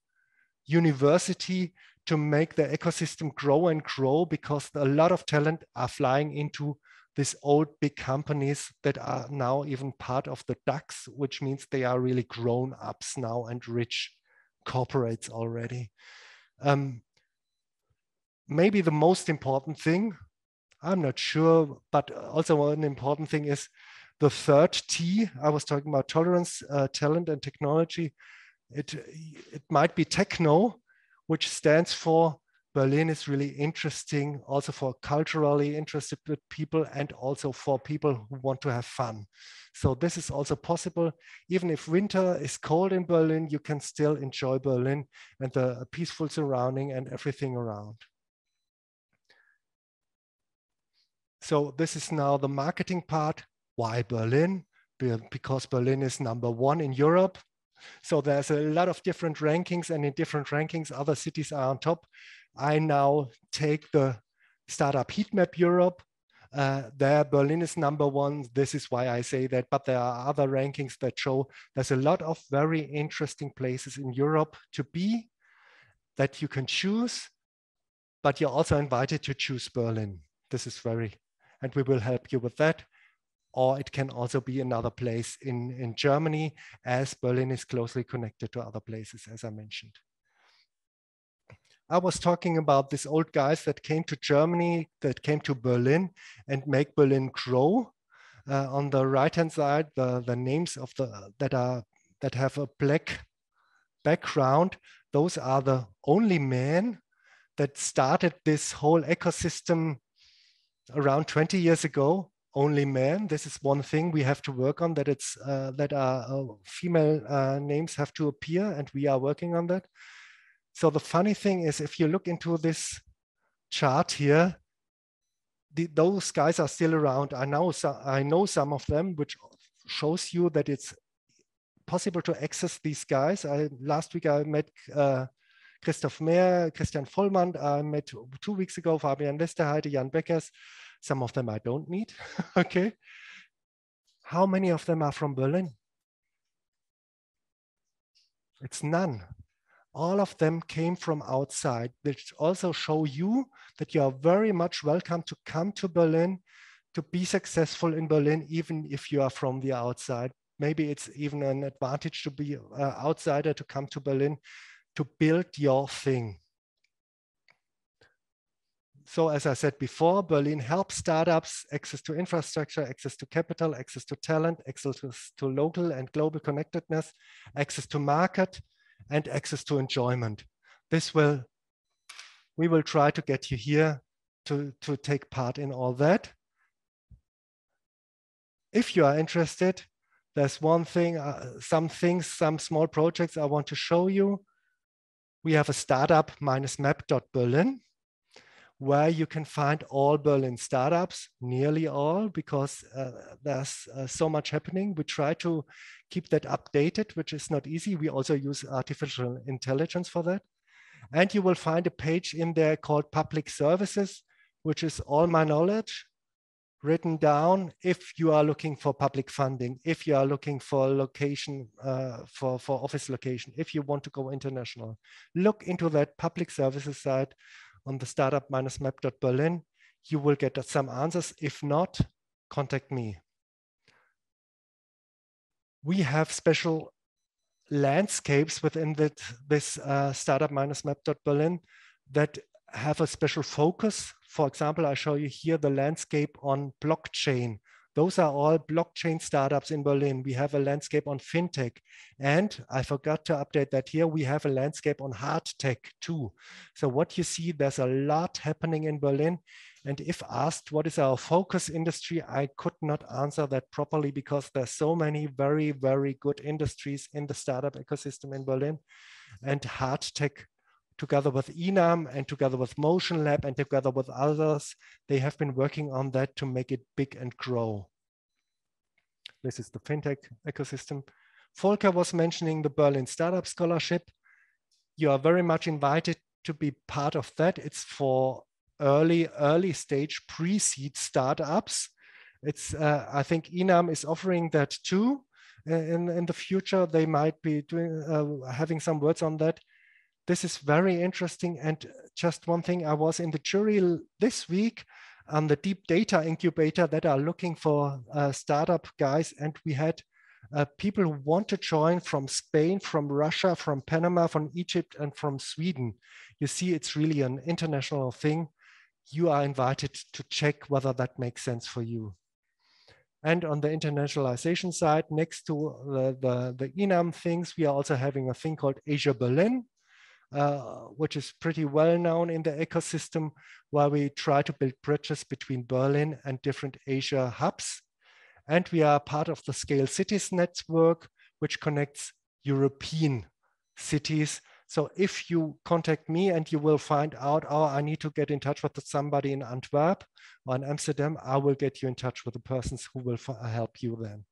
university to make the ecosystem grow and grow, because a lot of talent are flying into these old big companies that are now even part of the DAX, which means they are really grown ups now and rich corporates already. Maybe the most important thing, I'm not sure, but also an important thing is the 3rd T. I was talking about tolerance, talent, and technology. It might be techno, which stands for Berlin is really interesting, also for culturally interested people and also for people who want to have fun. So this is also possible. Even if winter is cold in Berlin, you can still enjoy Berlin and the peaceful surrounding and everything around. So this is now the marketing part. Why Berlin? Because Berlin is #1 in Europe. So there's a lot of different rankings, and in different rankings, other cities are on top. I now take the Startup Heatmap Europe. There, Berlin is #1. This is why I say that, but there are other rankings that show there's a lot of very interesting places in Europe to be that you can choose, but you're also invited to choose Berlin. This is and we will help you with that. Or it can also be another place in Germany, as Berlin is closely connected to other places, as I mentioned. I was talking about these old guys that came to Germany, that came to Berlin and make Berlin grow. On the right-hand side, the names of that have a black background, those are the only men that started this whole ecosystem around 20 years ago. Only men. This is one thing we have to work on, that it's female names have to appear, and we are working on that. So the funny thing is, if you look into this chart here, those guys are still around. I know some of them, which shows you that it's possible to access these guys. Last week I met Christoph Mehr, Christian Vollmann. I met 2 weeks ago Fabian Westerheide, Jan Beckers. Some of them I don't meet. Okay. How many of them are from Berlin? It's none. All of them came from outside, which also show you that you are very much welcome to come to Berlin, to be successful in Berlin, even if you are from the outside. Maybe it's even an advantage to be an outsider, to come to Berlin, to build your thing. So as I said before, Berlin helps startups, access to infrastructure, access to capital, access to talent, access to local and global connectedness, access to market, and access to enjoyment. We will try to get you here to take part in all that. If you are interested, there's one thing, some small projects I want to show you. We have a startup-map.berlin, where you can find all Berlin startups, nearly all, because there's so much happening. We try to keep that updated, which is not easy. We also use artificial intelligence for that. And you will find a page in there called Public Services, which is all my knowledge written down. If you are looking for public funding, if you are looking for location, for office location, if you want to go international, look into that Public Services site on the startup-map.berlin. You will get some answers. If not, contact me. We have special landscapes within this startup-map.berlin that have a special focus. For example, I show you here the landscape on blockchain. Those are all blockchain startups in Berlin. We have a landscape on fintech. And I forgot to update that here. We have a landscape on hard tech too. So what you see, there's a lot happening in Berlin. And if asked what is our focus industry, I could not answer that properly because there's so many very, very good industries in the startup ecosystem in Berlin. And hard tech, together with INAM and together with Motion Lab and together with others, they have been working on that to make it big and grow. This is the fintech ecosystem. Volker was mentioning the Berlin Startup Scholarship. You are very much invited to be part of that. It's for early stage pre-seed startups. It's I think INAM is offering that too. In the future, they might be doing having some words on that. This is very interesting. And just one thing, I was in the jury this week on the deep data incubator that are looking for startup guys. And we had people who want to join from Spain, from Russia, from Panama, from Egypt, and from Sweden. You see, it's really an international thing. You are invited to check whether that makes sense for you. And on the internationalization side, next to the INAM things, we are also having a thing called Asia Berlin, which is pretty well known in the ecosystem, where we try to build bridges between Berlin and different Asia hubs. And we are part of the Scale Cities network, which connects European cities. So if you contact me and you will find out, oh, I need to get in touch with somebody in Antwerp or in Amsterdam, I will get you in touch with the persons who will help you then.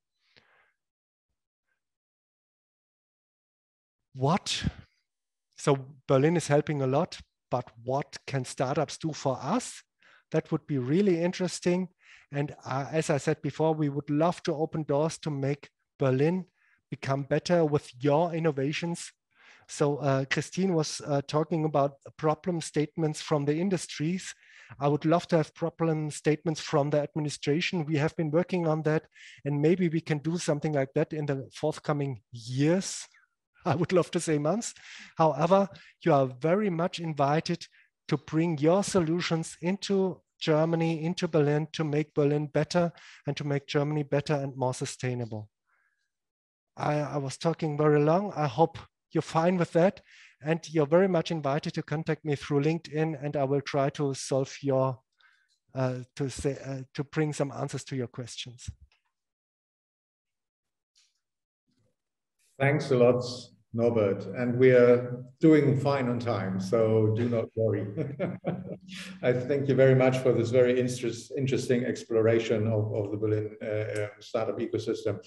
So Berlin is helping a lot, but what can startups do for us? That would be really interesting. And as I said before, we would love to open doors to make Berlin become better with your innovations. So Kristin was talking about problem statements from the industries. I would love to have problem statements from the administration. We have been working on that, and maybe we can do something like that in the forthcoming years. I would love to say months. However, you are very much invited to bring your solutions into Germany, into Berlin, to make Berlin better and to make Germany better and more sustainable. I was talking very long. I hope you're fine with that. And you're very much invited to contact me through LinkedIn, and I will try to solve your, to bring some answers to your questions.
Thanks a lot, Norbert. And we are doing fine on time, so do not worry. I thank you very much for this very interesting exploration of the Berlin startup ecosystem.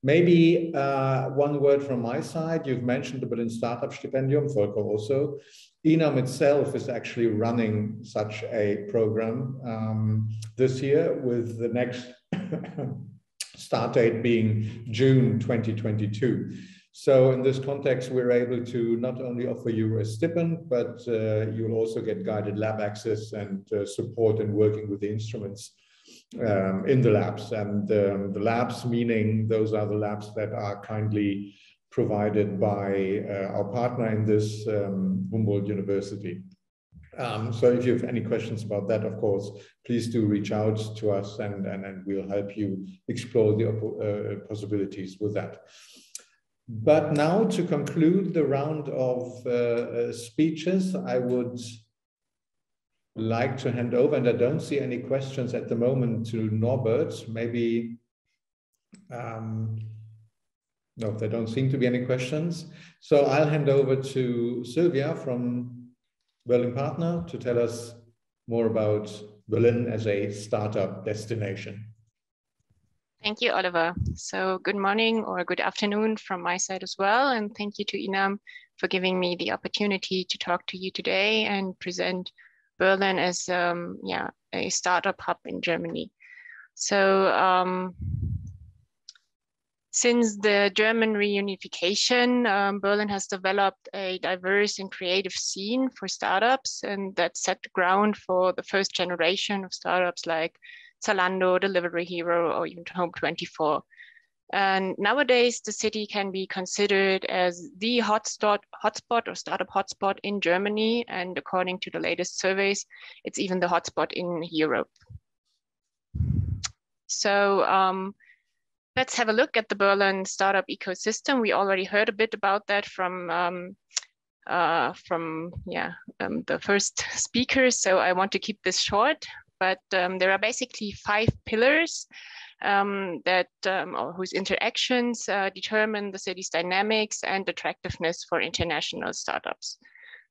Maybe one word from my side. You've mentioned the Berlin Startup Stipendium, Volker also. INAM itself is actually running such a program this year, with the next start date being June 2022. So in this context, we're able to not only offer you a stipend, but you'll also get guided lab access and support in working with the instruments in the labs. And the labs, meaning those are the labs that are kindly provided by our partner in this, Humboldt University. So if you have any questions about that, of course, please do reach out to us, and we'll help you explore the possibilities with that. But now, to conclude the round of speeches, I would like to hand over, and I don't see any questions at the moment, to Norbert. Maybe, no, there don't seem to be any questions. So I'll hand over to Silvia from Berlin Partner to tell us more about Berlin as a startup destination.
Thank you, Oliver. So good morning or good afternoon from my side as well. And thank you to INAM for giving me the opportunity to talk to you today and present Berlin as a startup hub in Germany. So since the German reunification, Berlin has developed a diverse and creative scene for startups, and that set the ground for the first generation of startups like Zalando, Delivery Hero, or even Home24. And nowadays, the city can be considered as the hotspot or startup hotspot in Germany. And according to the latest surveys, it's even the hotspot in Europe. So let's have a look at the Berlin startup ecosystem. We already heard a bit about that from the first speakers. So I want to keep this short, but there are basically 5 pillars whose interactions determine the city's dynamics and attractiveness for international startups.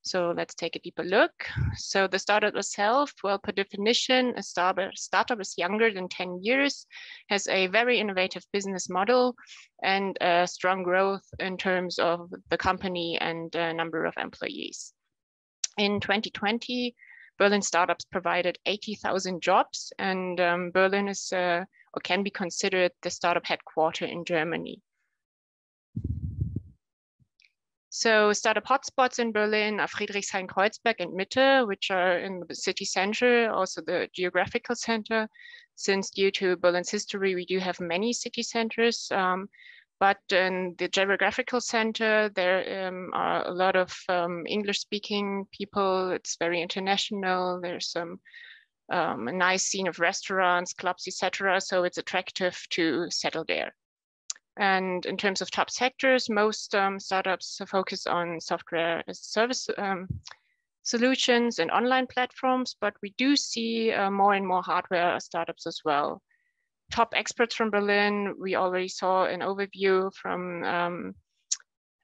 So let's take a deeper look. So the startup itself, well, per definition, a startup is younger than 10 years, has a very innovative business model, and strong growth in terms of the company and number of employees. In 2020, Berlin startups provided 80,000 jobs, and Berlin is or can be considered the startup headquarter in Germany. So startup hotspots in Berlin are Friedrichshain-Kreuzberg and Mitte, which are in the city center, also the geographical center. Since due to Berlin's history, we do have many city centers, but in the geographical center, there are a lot of English-speaking people. It's very international. There's a nice scene of restaurants, clubs, etc. So it's attractive to settle there. And in terms of top sectors, most startups focus on software as a service solutions and online platforms, but we do see more and more hardware startups as well. Top experts from Berlin, we already saw an overview from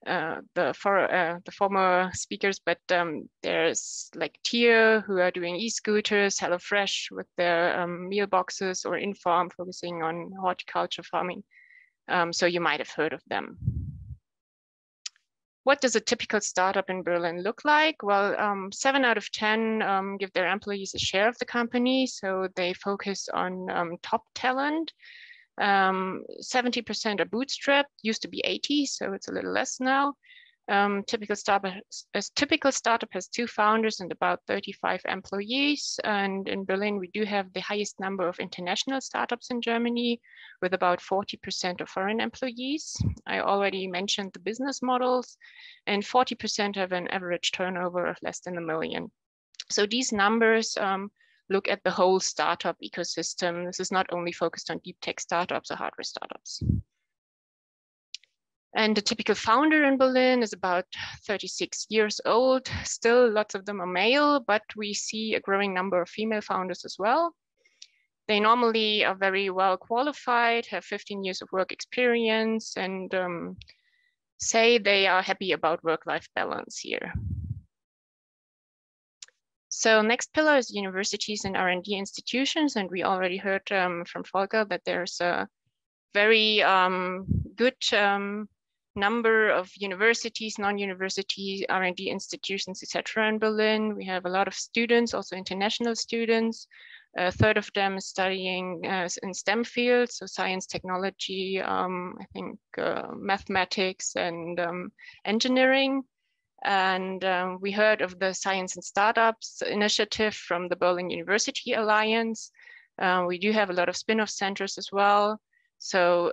the former speakers, but there's like Tier, who are doing e-scooters, HelloFresh with their meal boxes, or Inform, focusing on horticulture farming. So you might have heard of them. What does a typical startup in Berlin look like? Well, 7 out of 10 give their employees a share of the company. So they focus on top talent. 70% are bootstrapped, used to be 80, so it's a little less now. Typical startup has 2 founders and about 35 employees. And in Berlin, we do have the highest number of international startups in Germany, with about 40% of foreign employees. I already mentioned the business models, and 40% have an average turnover of less than $1 million. So these numbers look at the whole startup ecosystem. This is not only focused on deep tech startups or hardware startups. And the typical founder in Berlin is about 36 years old. Still, lots of them are male, but we see a growing number of female founders as well. They normally are very well qualified, have 15 years of work experience, and say they are happy about work-life balance here. So next pillar is universities and R&D institutions. And we already heard from Volker that there's a very good number of universities, non-university R&D institutions, etc. in Berlin. We have a lot of students, also international students. A third of them is studying in STEM fields, so science, technology, I think mathematics and engineering. And we heard of the Science and Startups initiative from the Berlin University Alliance. We do have a lot of spin-off centers as well. So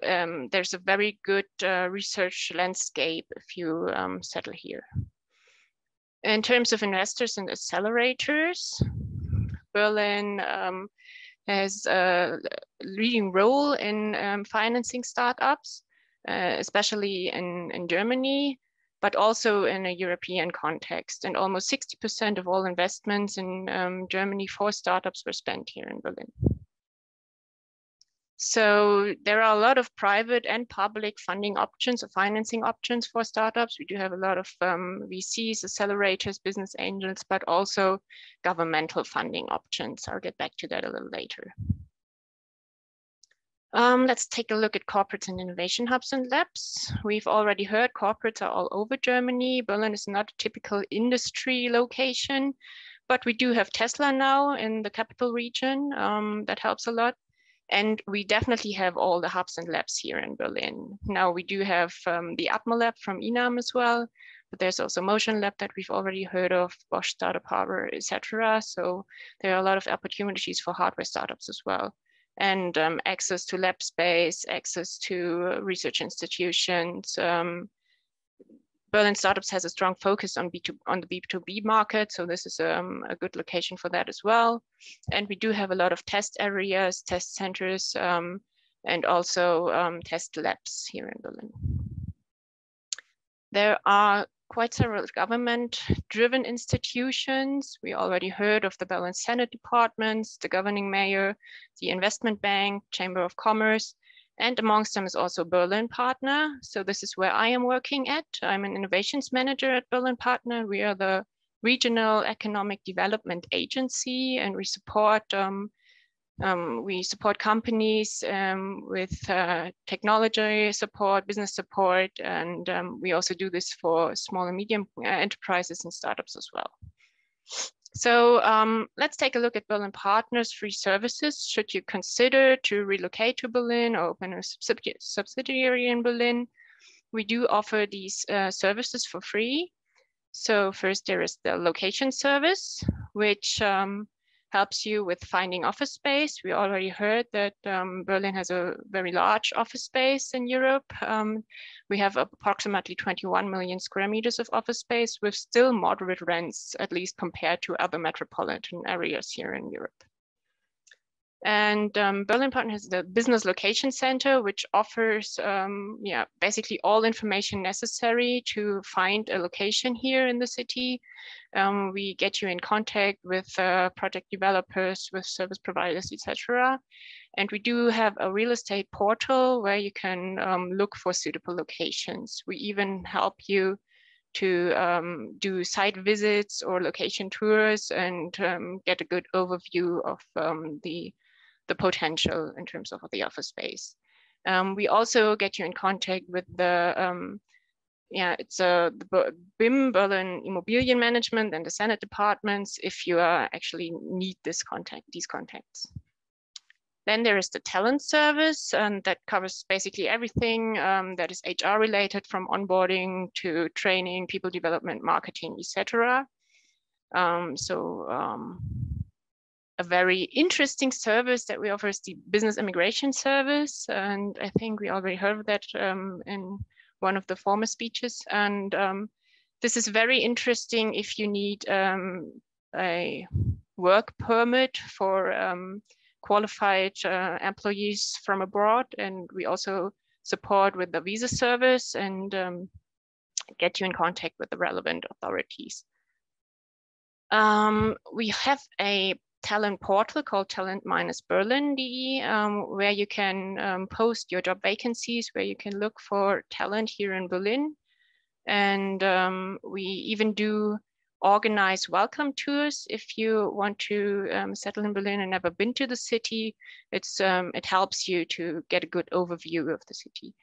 there's a very good research landscape if you settle here. In terms of investors and accelerators, Berlin has a leading role in financing startups, especially in Germany, but also in a European context. And almost 60% of all investments in Germany for startups were spent here in Berlin. So there are a lot of private and public funding options or financing options for startups. We do have a lot of VCs, accelerators, business angels, but also governmental funding options. I'll get back to that a little later. Let's take a look at corporates and innovation hubs and labs. We've already heard corporates are all over Germany. Berlin is not a typical industry location, but we do have Tesla now in the capital region. That helps a lot. And we definitely have all the hubs and labs here in Berlin. Now we do have the Admiral lab from INAM as well, but there's also Motion Lab that we've already heard of, Bosch Startup Harbor, etc. So there are a lot of opportunities for hardware startups as well. and access to lab space, access to research institutions. Berlin Startups has a strong focus on the B2B market, so this is a good location for that as well. And we do have a lot of test areas, test centers, and also test labs here in Berlin. There are quite several government-driven institutions. We already heard of the Berlin Senate departments, the governing mayor, the investment bank, Chamber of Commerce, and amongst them is also Berlin Partner. So this is where I am working at. I'm an innovations manager at Berlin Partner. We are the regional economic development agency, and we support companies with technology support, business support, and we also do this for small and medium enterprises and startups as well. So let's take a look at Berlin Partners' free services. Should you consider to relocate to Berlin or open a subsidiary in Berlin, we do offer these services for free. So first there is the location service, which helps you with finding office space. We already heard that Berlin has a very large office space in Europe. We have approximately 21 million square meters of office space with still moderate rents, at least compared to other metropolitan areas here in Europe. And Berlin Partner has the Business Location Center, which offers basically all information necessary to find a location here in the city. We get you in contact with project developers, with service providers, etc. And we do have a real estate portal where you can look for suitable locations. We even help you to do site visits or location tours and get a good overview of the potential in terms of the office space. We also get you in contact with the BIM, Berlin Immobilien Management, and the Senate departments if you actually need these contacts. Then there is the talent service, and that covers basically everything that is HR related, from onboarding to training, people development, marketing, etc. A very interesting service that we offer is the business immigration service. And I think we already heard of that in one of the former speeches. And this is very interesting if you need a work permit for qualified employees from abroad. And we also support with the visa service and get you in contact with the relevant authorities. We have a talent portal called talent-berlin.de, where you can post your job vacancies, where you can look for talent here in Berlin. And we even do organize welcome tours if you want to settle in Berlin and never been to the city. It helps you to get a good overview of the city.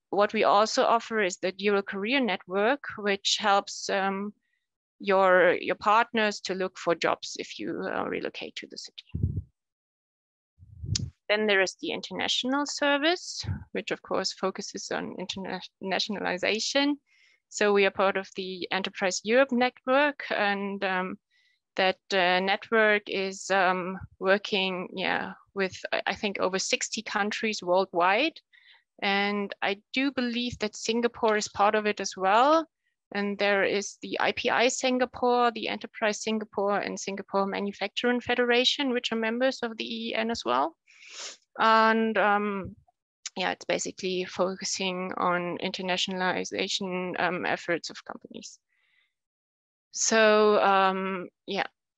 What we also offer is the Dual Career Network, which helps your partners to look for jobs if you relocate to the city. Then there is the international service, which of course focuses on internationalization. So we are part of the Enterprise Europe network, and that network is working with, I think, over 60 countries worldwide. And I do believe that Singapore is part of it as well. And there is the IPI Singapore, the Enterprise Singapore, and Singapore Manufacturing Federation, which are members of the EEN as well. And it's basically focusing on internationalization efforts of companies. So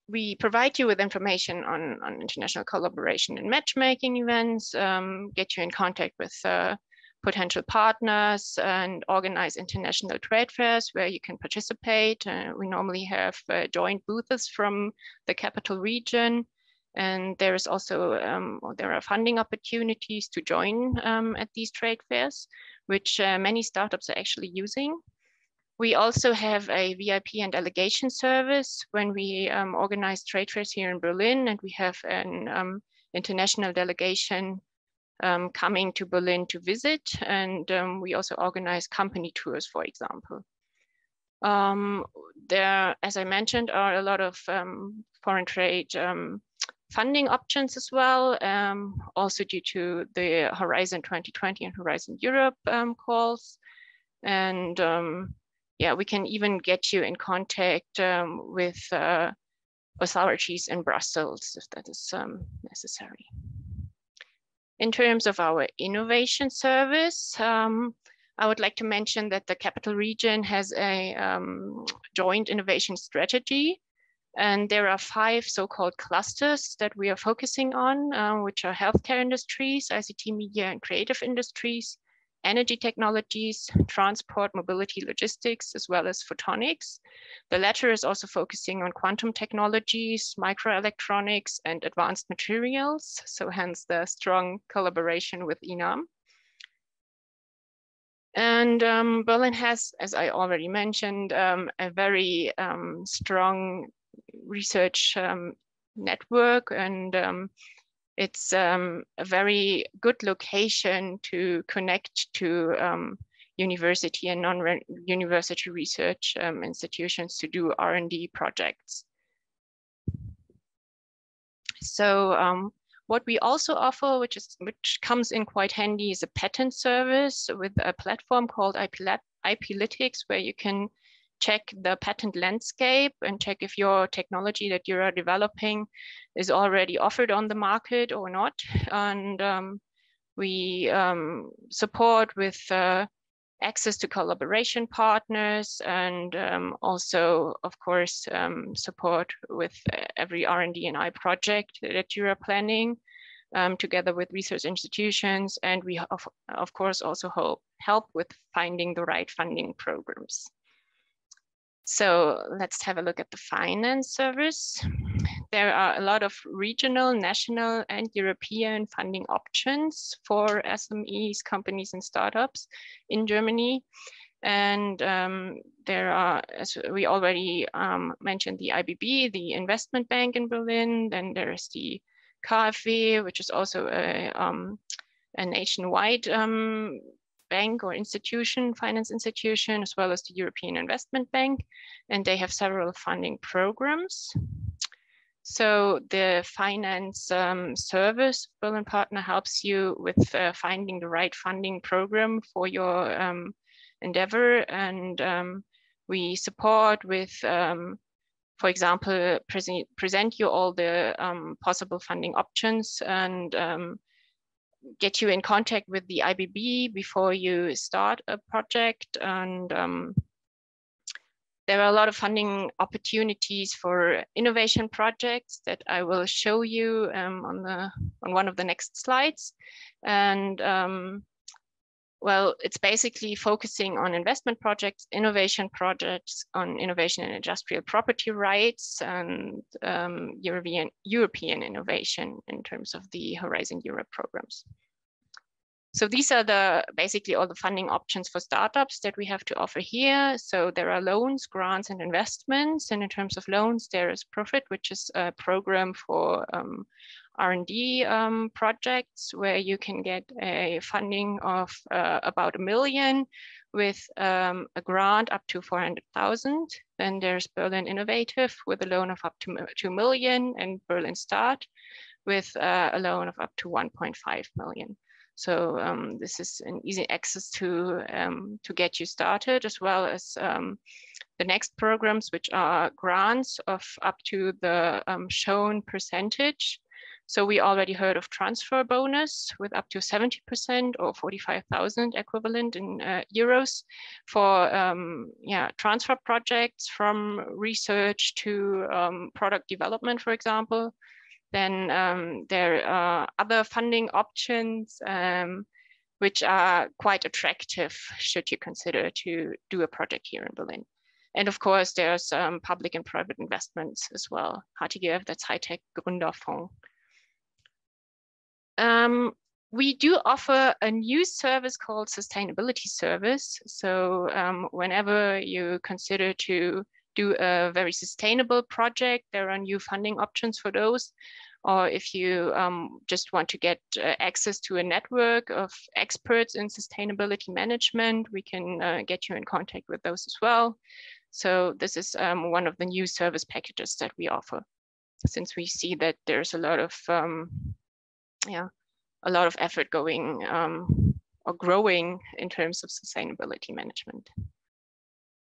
we provide you with information on international collaboration and matchmaking events, get you in contact with potential partners, and organize international trade fairs where you can participate. We normally have joint booths from the capital region, and there is also there are funding opportunities to join at these trade fairs, which many startups are actually using. We also have a VIP and delegation service when we organize trade fairs here in Berlin, and we have an international delegation coming to Berlin to visit, and we also organize company tours, for example. There, as I mentioned, are a lot of foreign trade funding options as well, also due to the Horizon 2020 and Horizon Europe calls. And yeah, we can even get you in contact with authorities in Brussels if that is necessary. In terms of our innovation service, I would like to mention that the Capital Region has a joint innovation strategy. And there are 5 so-called clusters that we are focusing on, which are healthcare industries, ICT, media, and creative industries, energy technologies, transport, mobility, logistics, as well as photonics. The latter is also focusing on quantum technologies, microelectronics, and advanced materials. So hence the strong collaboration with INAM. And Berlin has, as I already mentioned, a very strong research network, and it's a very good location to connect to university and non-university research institutions to do R&D projects. So what we also offer, which comes in quite handy, is a patent service with a platform called IPlytics, where you can check the patent landscape and check if your technology that you are developing is already offered on the market or not. And we support with access to collaboration partners, and also, of course, support with every R&D and I project that you are planning together with research institutions. And we, of course, also help with finding the right funding programs. So let's have a look at the finance service. There are a lot of regional, national, and European funding options for SMEs, companies, and startups in Germany. And there are, as we already mentioned, the IBB, the investment bank in Berlin. Then there's the KfW, which is also a nationwide bank or institution, finance institution, as well as the European Investment Bank, and they have several funding programs. So the finance service, Berlin Partner, helps you with finding the right funding program for your endeavor, and we support with, for example, present you all the possible funding options, and get you in contact with the IBB before you start a project. And there are a lot of funding opportunities for innovation projects that I will show you on one of the next slides. And well, it's basically focusing on investment projects, innovation projects, on innovation and industrial property rights, and European innovation in terms of the Horizon Europe programs. So these are basically all the funding options for startups that we have to offer here. So there are loans, grants, and investments. And in terms of loans, there is Profit, which is a program for R&D projects, where you can get a funding of about 1 million with a grant up to 400,000. Then there's Berlin Innovative with a loan of up to 2 million, and Berlin Start with a loan of up to 1.5 million. So this is an easy access to get you started, as well as the next programs, which are grants of up to the shown percentage. So we already heard of transfer bonus with up to 70% or 45,000 equivalent in euros for transfer projects from research to product development, for example. Then there are other funding options which are quite attractive should you consider to do a project here in Berlin. And of course, there's public and private investments as well. HTGF, that's High-Tech Gründerfonds. We do offer a new service called Sustainability Service. So whenever you consider to do a very sustainable project, there are new funding options for those. Or if you just want to get access to a network of experts in sustainability management, we can get you in contact with those as well. So this is one of the new service packages that we offer. since we see that there's a lot of effort going or growing in terms of sustainability management.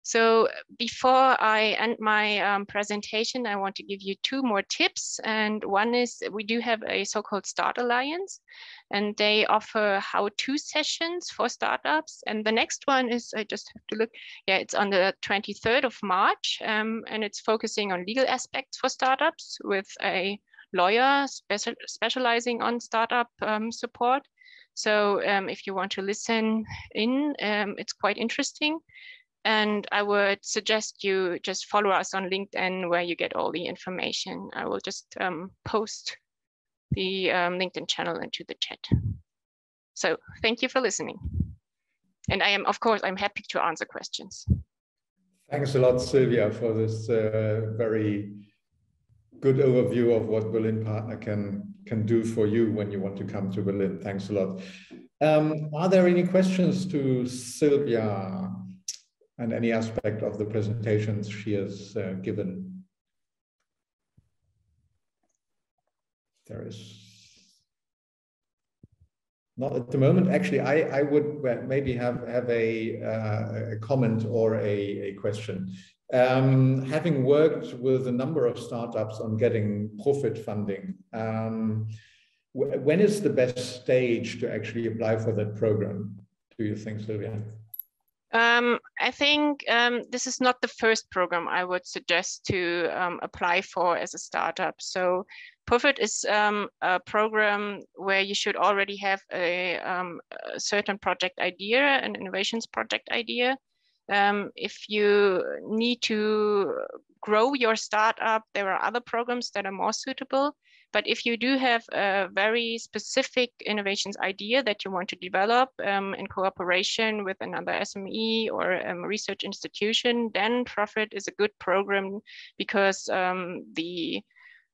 So before I end my presentation, I want to give you 2 more tips. And one is we do have a so-called Start Alliance, and they offer how-to sessions for startups. And the next one is, I just have to look, yeah, it's on the 23rd of March, and it's focusing on legal aspects for startups with a lawyer specializing on startup support. So if you want to listen in, it's quite interesting. And I would suggest you just follow us on LinkedIn, where you get all the information. I will just post the LinkedIn channel into the chat. So thank you for listening. And of course, I'm happy to answer questions.
Thanks a lot, Silvia, for this very good overview of what Berlin Partner can do for you when you want to come to Berlin. Thanks a lot. Are there any questions to Silvia and any aspect of the presentations she has given? There is not at the moment. Actually, I would maybe have a comment or a question. Having worked with a number of startups on getting profit funding, when is the best stage to actually apply for that program, do you think, Silvia?
I think this is not the first program I would suggest to apply for as a startup. So Profit is a program where you should already have a certain project idea, an innovations project idea. If you need to grow your startup, there are other programs that are more suitable. But if you do have a very specific innovations idea that you want to develop in cooperation with another SME or a research institution, then Profit is a good program because the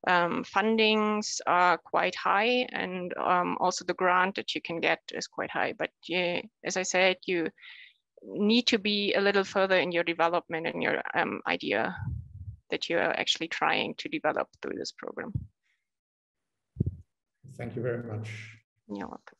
fundings are quite high, and also the grant that you can get is quite high. But as I said, you need to be a little further in your development and your idea that you are actually trying to develop through this program.
Thank you very much.
You're welcome.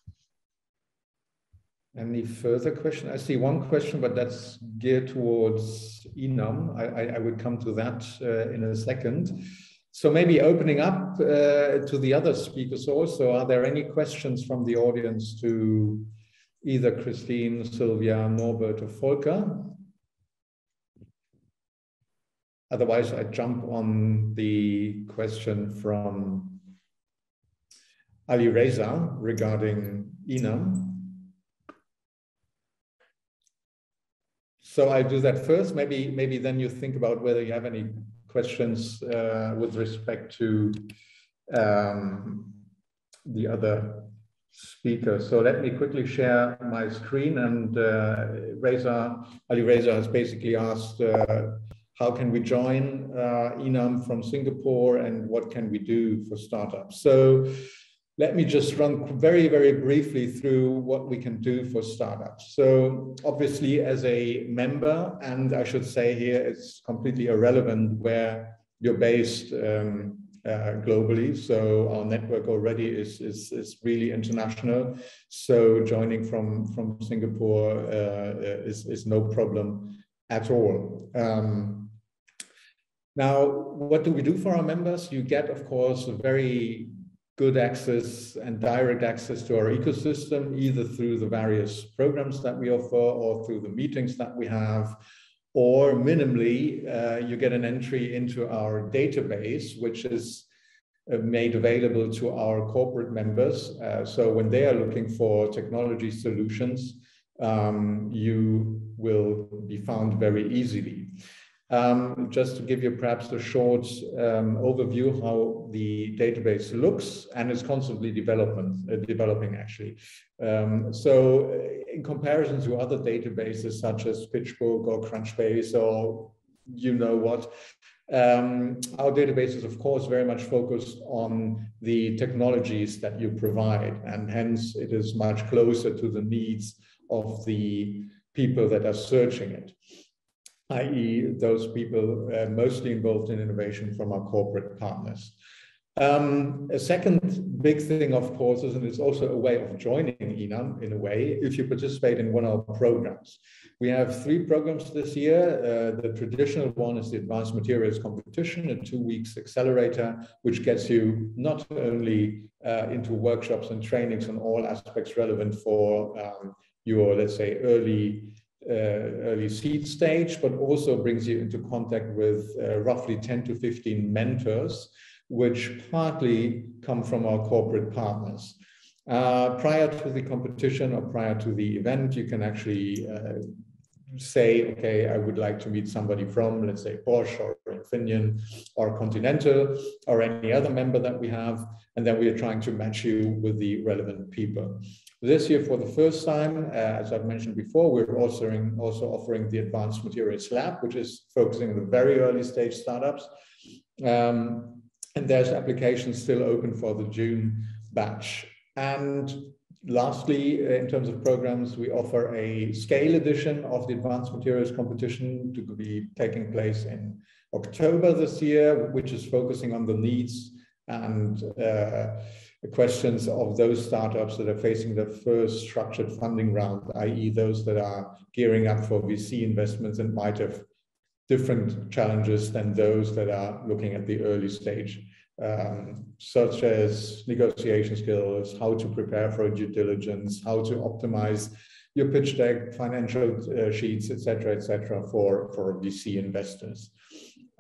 Any further question? I see one question, but that's geared towards INAM. I would come to that in a second. So maybe opening up to the other speakers also, are there any questions from the audience to either Kristin, Silvia, Norbert, or Volker? Otherwise, I jump on the question from Ali Reza regarding INAM. So I do that first. Maybe then you think about whether you have any questions with respect to the other speaker. So let me quickly share my screen, and Ali Reza has basically asked, how can we join INAM from Singapore, and what can we do for startups? So let me just run very, very briefly through what we can do for startups. So obviously as a member, and I should say here it's completely irrelevant where you're based globally. So our network already is really international. So joining from Singapore is no problem at all. Now, what do we do for our members? You get, of course, a very good access and direct access to our ecosystem, either through the various programs that we offer or through the meetings that we have, or minimally, you get an entry into our database, which is made available to our corporate members. So when they are looking for technology solutions, you will be found very easily. Just to give you perhaps a short overview how the database looks, and it's constantly developing actually. So in comparison to other databases such as PitchBook or Crunchbase or you know what, our database is of course very much focused on the technologies that you provide, and hence it is much closer to the needs of the people that are searching it, i.e. those people mostly involved in innovation from our corporate partners. A second big thing, of course, is, and it's also a way of joining INAM in a way, if you participate in one of our programs. We have 3 programs this year. The traditional one is the Advanced Materials Competition, a 2 weeks accelerator, which gets you not only into workshops and trainings on all aspects relevant for your, let's say, early seed stage, but also brings you into contact with roughly 10 to 15 mentors, which partly come from our corporate partners. Prior to the competition or prior to the event, you can actually say, okay, I would like to meet somebody from, let's say, Bosch or Infineon or Continental or any other member that we have, and then we are trying to match you with the relevant people. This year, for the first time, as I've mentioned before, we're also offering the Advanced Materials Lab, which is focusing on the very early stage startups. And there's applications still open for the June batch. And lastly, in terms of programs, we offer a scale edition of the Advanced Materials Competition to be taking place in October this year, which is focusing on the needs and the questions of those startups that are facing their first structured funding round, i.e. those that are gearing up for VC investments and might have different challenges than those that are looking at the early stage, such as negotiation skills, how to prepare for due diligence, how to optimize your pitch deck, financial sheets, etc., for VC investors.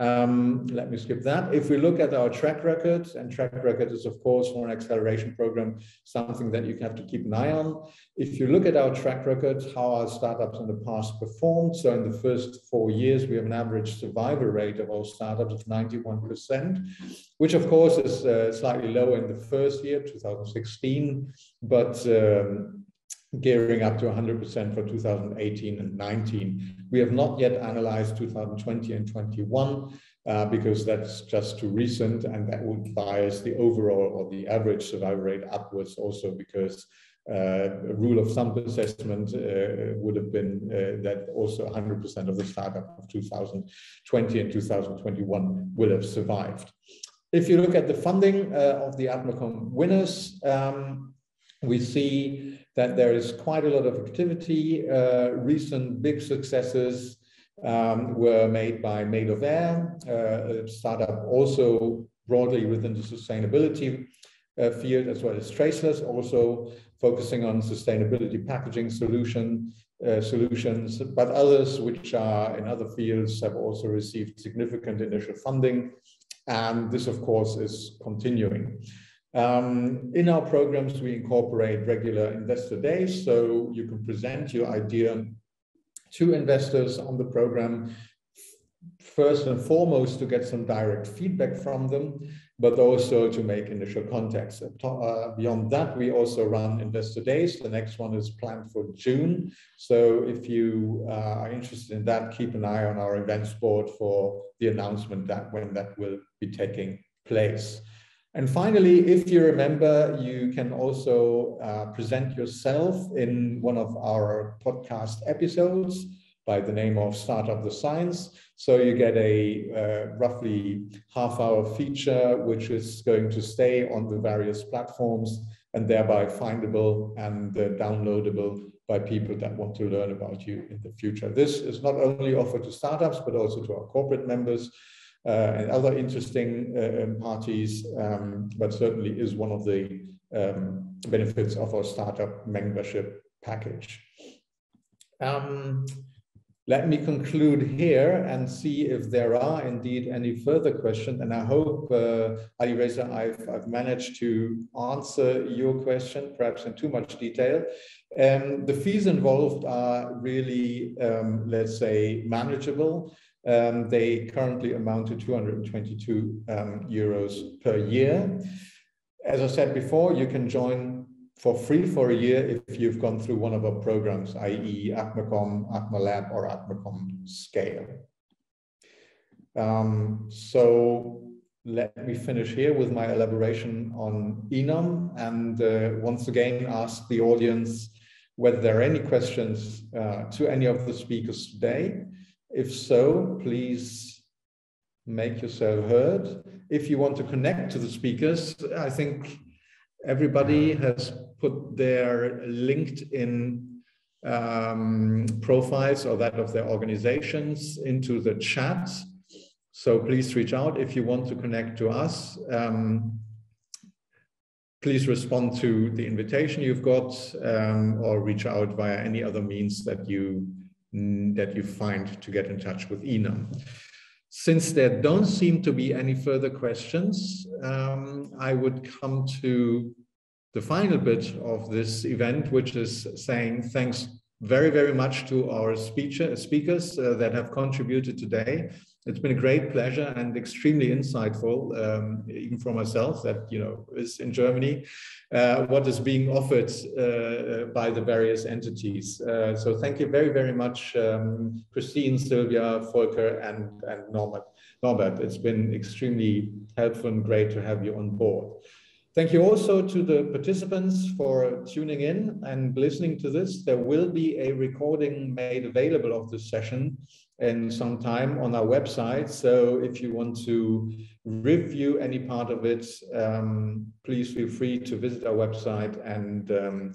Let me skip that. If we look at our track record, and track record is, of course, for an acceleration program, something that you have to keep an eye on. If you look at our track record, how our startups in the past performed, so in the first 4 years, we have an average survival rate of our startups of 91%, which, of course, is slightly lower in the first year, 2016, but gearing up to 100% for 2018 and 19. We have not yet analyzed 2020 and 21 because that's just too recent, and that would bias the overall or the average survival rate upwards also, because a rule of thumb assessment would have been that also 100% of the startup of 2020 and 2021 will have survived. If you look at the funding of the Admicom winners, we see that there is quite a lot of activity. Recent big successes were made by Made of Air, a startup also broadly within the sustainability field, as well as Traceless, also focusing on sustainability packaging solutions, but others which are in other fields have also received significant initial funding. And this, of course, is continuing. In our programs, we incorporate regular investor days, so you can present your idea to investors on the program, first and foremost to get some direct feedback from them, but also to make initial contacts. Beyond that, we also run investor days. The next one is planned for June. So if you are interested in that, keep an eye on our events board for the announcement that when that will be taking place. And finally, if you remember, you can also present yourself in one of our podcast episodes by the name of Startup the Science. So you get a roughly half-hour feature, which is going to stay on the various platforms and thereby findable and downloadable by people that want to learn about you in the future. This is not only offered to startups, but also to our corporate members and other interesting parties, but certainly is one of the benefits of our startup membership package. Let me conclude here and see if there are indeed any further questions. And I hope, Ali Reza, I've managed to answer your question, perhaps in too much detail. The fees involved are really, let's say, manageable. They currently amount to 222 euros per year. As I said before, you can join for free for a year if you've gone through one of our programs, i.e. Admicom, Admalab, or Admicom Scale. So let me finish here with my elaboration on INAM, and once again ask the audience whether there are any questions to any of the speakers today. If so, please make yourself heard. If you want to connect to the speakers, I think everybody has put their LinkedIn profiles or that of their organizations into the chat. So please reach out if you want to connect to us. Please respond to the invitation you've got, or reach out via any other means that you find to get in touch with INAM. Since there don't seem to be any further questions, I would come to the final bit of this event, which is saying thanks very, very much to our speakers that have contributed today. It's been a great pleasure and extremely insightful, even for myself that, is in Germany, what is being offered by the various entities. So thank you very, very much, Kristin, Silvia, Volker, and Norbert. It's been extremely helpful and great to have you on board. Thank you also to the participants for tuning in and listening to this. There will be a recording made available of this session in some time on our website. So if you want to review any part of it, please feel free to visit our website and